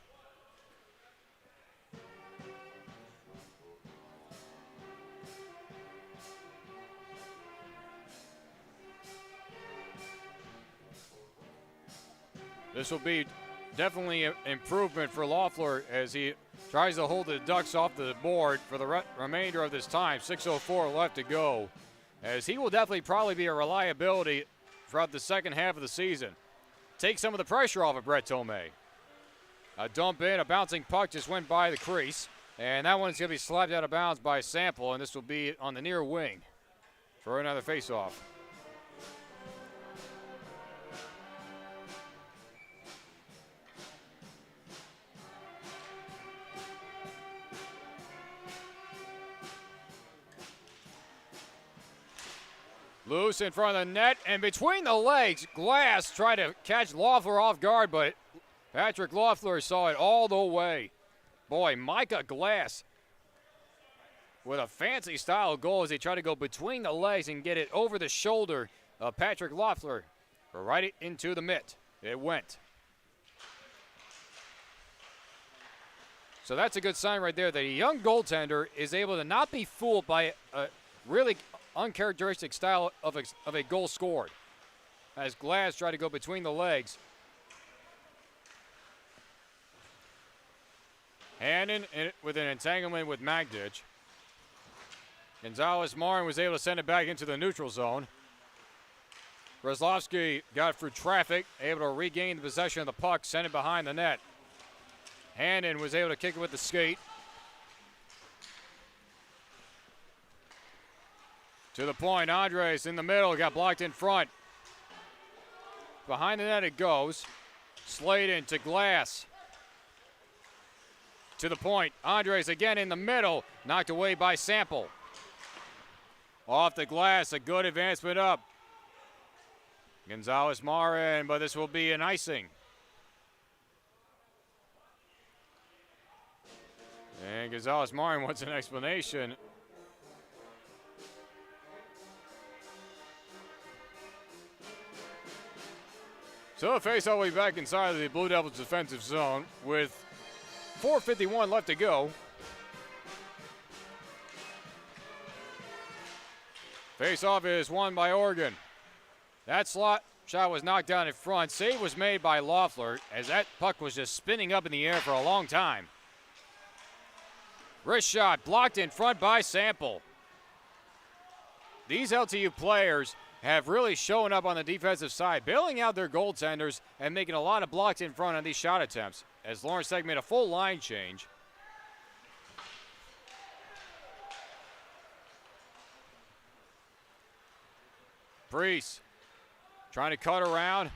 This will be definitely an improvement for Loeffler as he tries to hold the Ducks off the board for the remainder of this time. 6:04 left to go, as he will definitely probably be a reliability throughout the second half of the season. Take some of the pressure off of Brett Tomei. A dump in, a bouncing puck just went by the crease, and that one's going to be slapped out of bounds by Sample, and this will be on the near wing for another faceoff. Loose in front of the net, and between the legs, Glass tried to catch Loeffler off guard, but Patrick Loeffler saw it all the way. Boy, Micah Glass with a fancy style goal as he tried to go between the legs and get it over the shoulder of Patrick Loeffler, or right into the mitt. It went. So that's a good sign right there that a young goaltender is able to not be fooled by a really uncharacteristic style of a goal scored. As Glass tried to go between the legs. Hannon with an entanglement with Magditch. Gonzalez-Marin was able to send it back into the neutral zone. Breslovsky got through traffic, able to regain the possession of the puck, send it behind the net. Hannon was able to kick it with the skate. To the point, Andres in the middle, got blocked in front. Behind the net it goes. Sladen to Glass. To the point, Andres again in the middle, knocked away by Sample. Off the glass, a good advancement up. Gonzalez-Marin, but this will be an icing. And Gonzalez-Marin wants an explanation. So the faceoff will be back inside of the Blue Devils' defensive zone with 4:51 left to go. Faceoff is won by Oregon. That slot shot was knocked down in front. Save was made by Loeffler as that puck was just spinning up in the air for a long time. Wrist shot blocked in front by Sample. These LTU players have really shown up on the defensive side, bailing out their goaltenders and making a lot of blocks in front on these shot attempts, as Lawrence Tech made a full line change. Priest trying to cut around.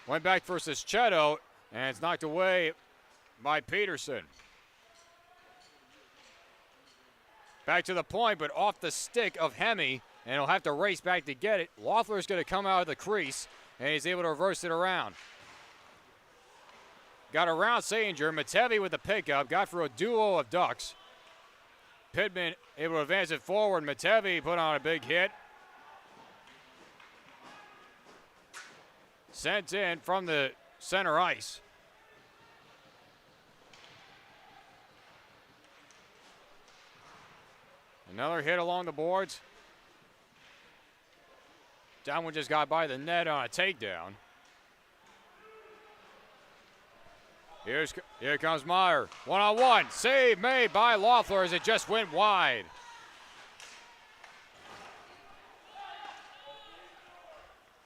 Went back versus Chetto, and it's knocked away by Peterson. Back to the point, but off the stick of Hemme, and he'll have to race back to get it. Loeffler's going to come out of the crease, and he's able to reverse it around. Got around Sanger. Matevi with the pickup. Got through a duo of Ducks. Pittman able to advance it forward. Matevi put on a big hit. Sent in from the center ice. Another hit along the boards. That one just got by the net on a takedown. Here comes Meyer. One-on-one. Save made by Loeffler as it just went wide.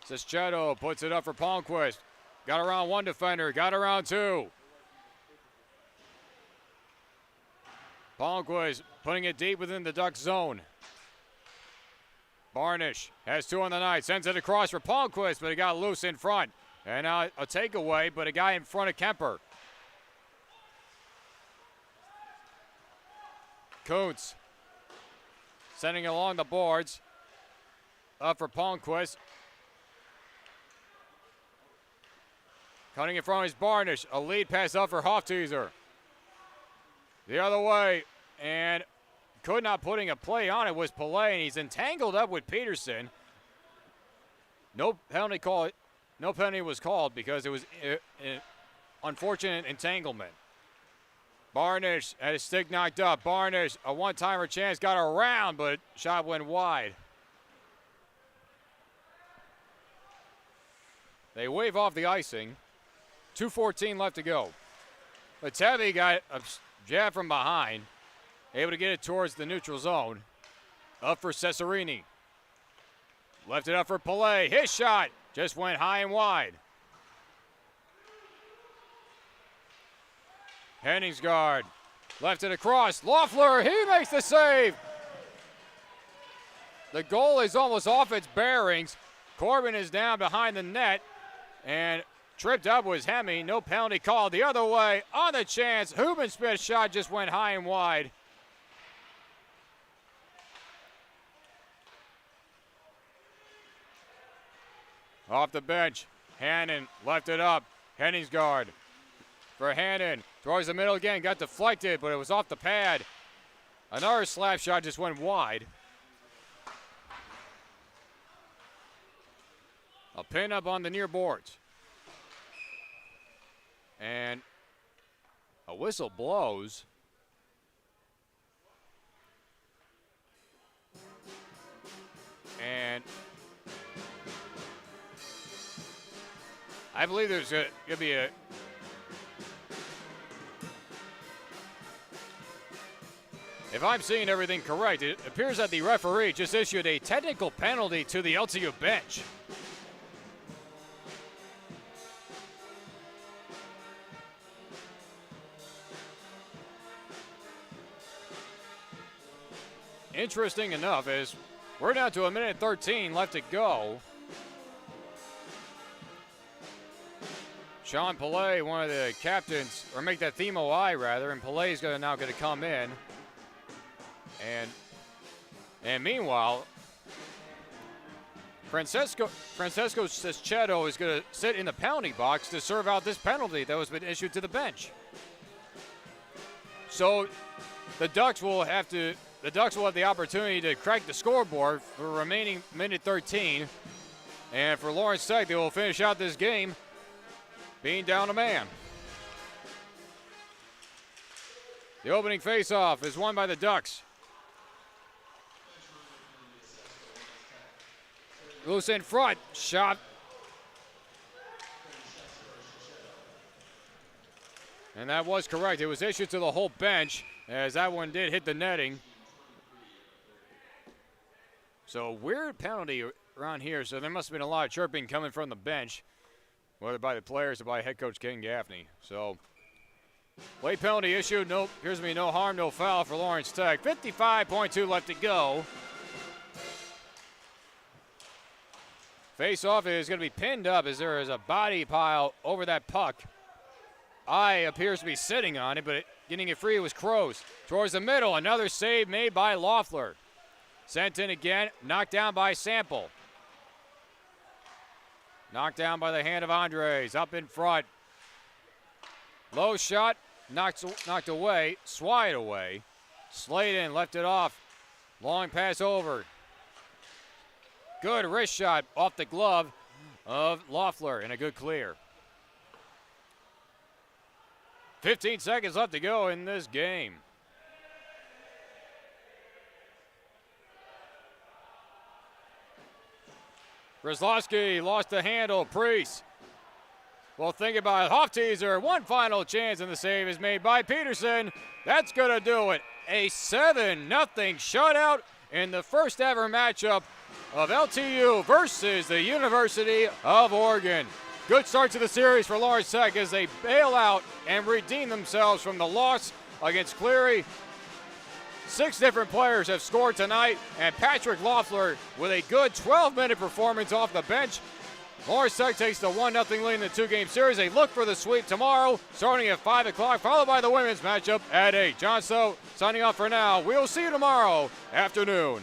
Cischetto puts it up for Palmquist. Got around one defender. Got around two. Palmquist putting it deep within the Duck zone. Barnish has two on the night. Sends it across for Palmquist, but it got loose in front. And now a takeaway, but a guy in front of Kemper. Kuntz sending along the boards. Up for Palmquist. Cutting in front is Barnish. A lead pass up for Hofteaser. The other way, and could not putting a play on it was Pillay, and he's entangled up with Peterson. No penalty call. No penalty was called because it was an unfortunate entanglement. Barnish had his stick knocked up. Barnish, a one-timer chance, got around, but shot went wide. They wave off the icing. 2:14 left to go. Matevi got a jab from behind, able to get it towards the neutral zone. Up for Cesarini. Left it up for Pillay. His shot just went high and wide. Henningsgaard left it across. Loeffler, he makes the save. The goal is almost off its bearings. Corbin is down behind the net, and tripped up was Hemme. No penalty called. The other way on the chance. Hubenspith's shot just went high and wide. Off the bench, Hannon left it up. Henningsgaard for Hannon. Throws the middle again. Got deflected, but it was off the pad. Another slap shot just went wide. A pin up on the near boards. And a whistle blows. And I believe there's going to be a if I'm seeing everything correct, it appears that the referee just issued a technical penalty to the LTU bench. Interesting enough is we're down to 1:13 left to go. Sean Pillay, one of the captains, or make that theme OI rather, and Pillay is now going to come in. And meanwhile, Francesco Cecchetto is going to sit in the penalty box to serve out this penalty that was been issued to the bench. So the Ducks will have the opportunity to crack the scoreboard for the remaining 1:13. And for Lawrence Tech, they will finish out this game being down a man. The opening faceoff is won by the Ducks. Loose in front, shot. And that was correct. It was issued to the whole bench as that one did hit the netting. So weird penalty around here. So there must have been a lot of chirping coming from the bench, whether by the players or by head coach Ken Gaffney. So late penalty issued. Nope, appears to be no harm, no foul for Lawrence Tech. 55.2 left to go. Face-off is going to be pinned up as there is a body pile over that puck. Eye appears to be sitting on it, but getting it free was Crows. Towards the middle, another save made by Loeffler. Sent in again, knocked down by Sample. Knocked down by the hand of Andres, up in front. Low shot, knocked away, swide away. Sladen left it off. Long pass over. Good wrist shot off the glove of Loeffler and a good clear. 15 seconds left to go in this game. Brzezowski lost the handle. Priest will think about it. Hofteaser, one final chance, and the save is made by Peterson. That's going to do it. A 7-0 shutout in the first ever matchup of LTU versus the University of Oregon. Good start to the series for Lawrence Tech as they bail out and redeem themselves from the loss against Cleary. 6 different players have scored tonight, and Patrick Loeffler with a good 12-minute performance off the bench. Lawrence Tech takes the 1-0 lead in the 2-game series. They look for the sweep tomorrow, starting at 5 o'clock, followed by the women's matchup at 8. John So signing off for now. We'll see you tomorrow afternoon.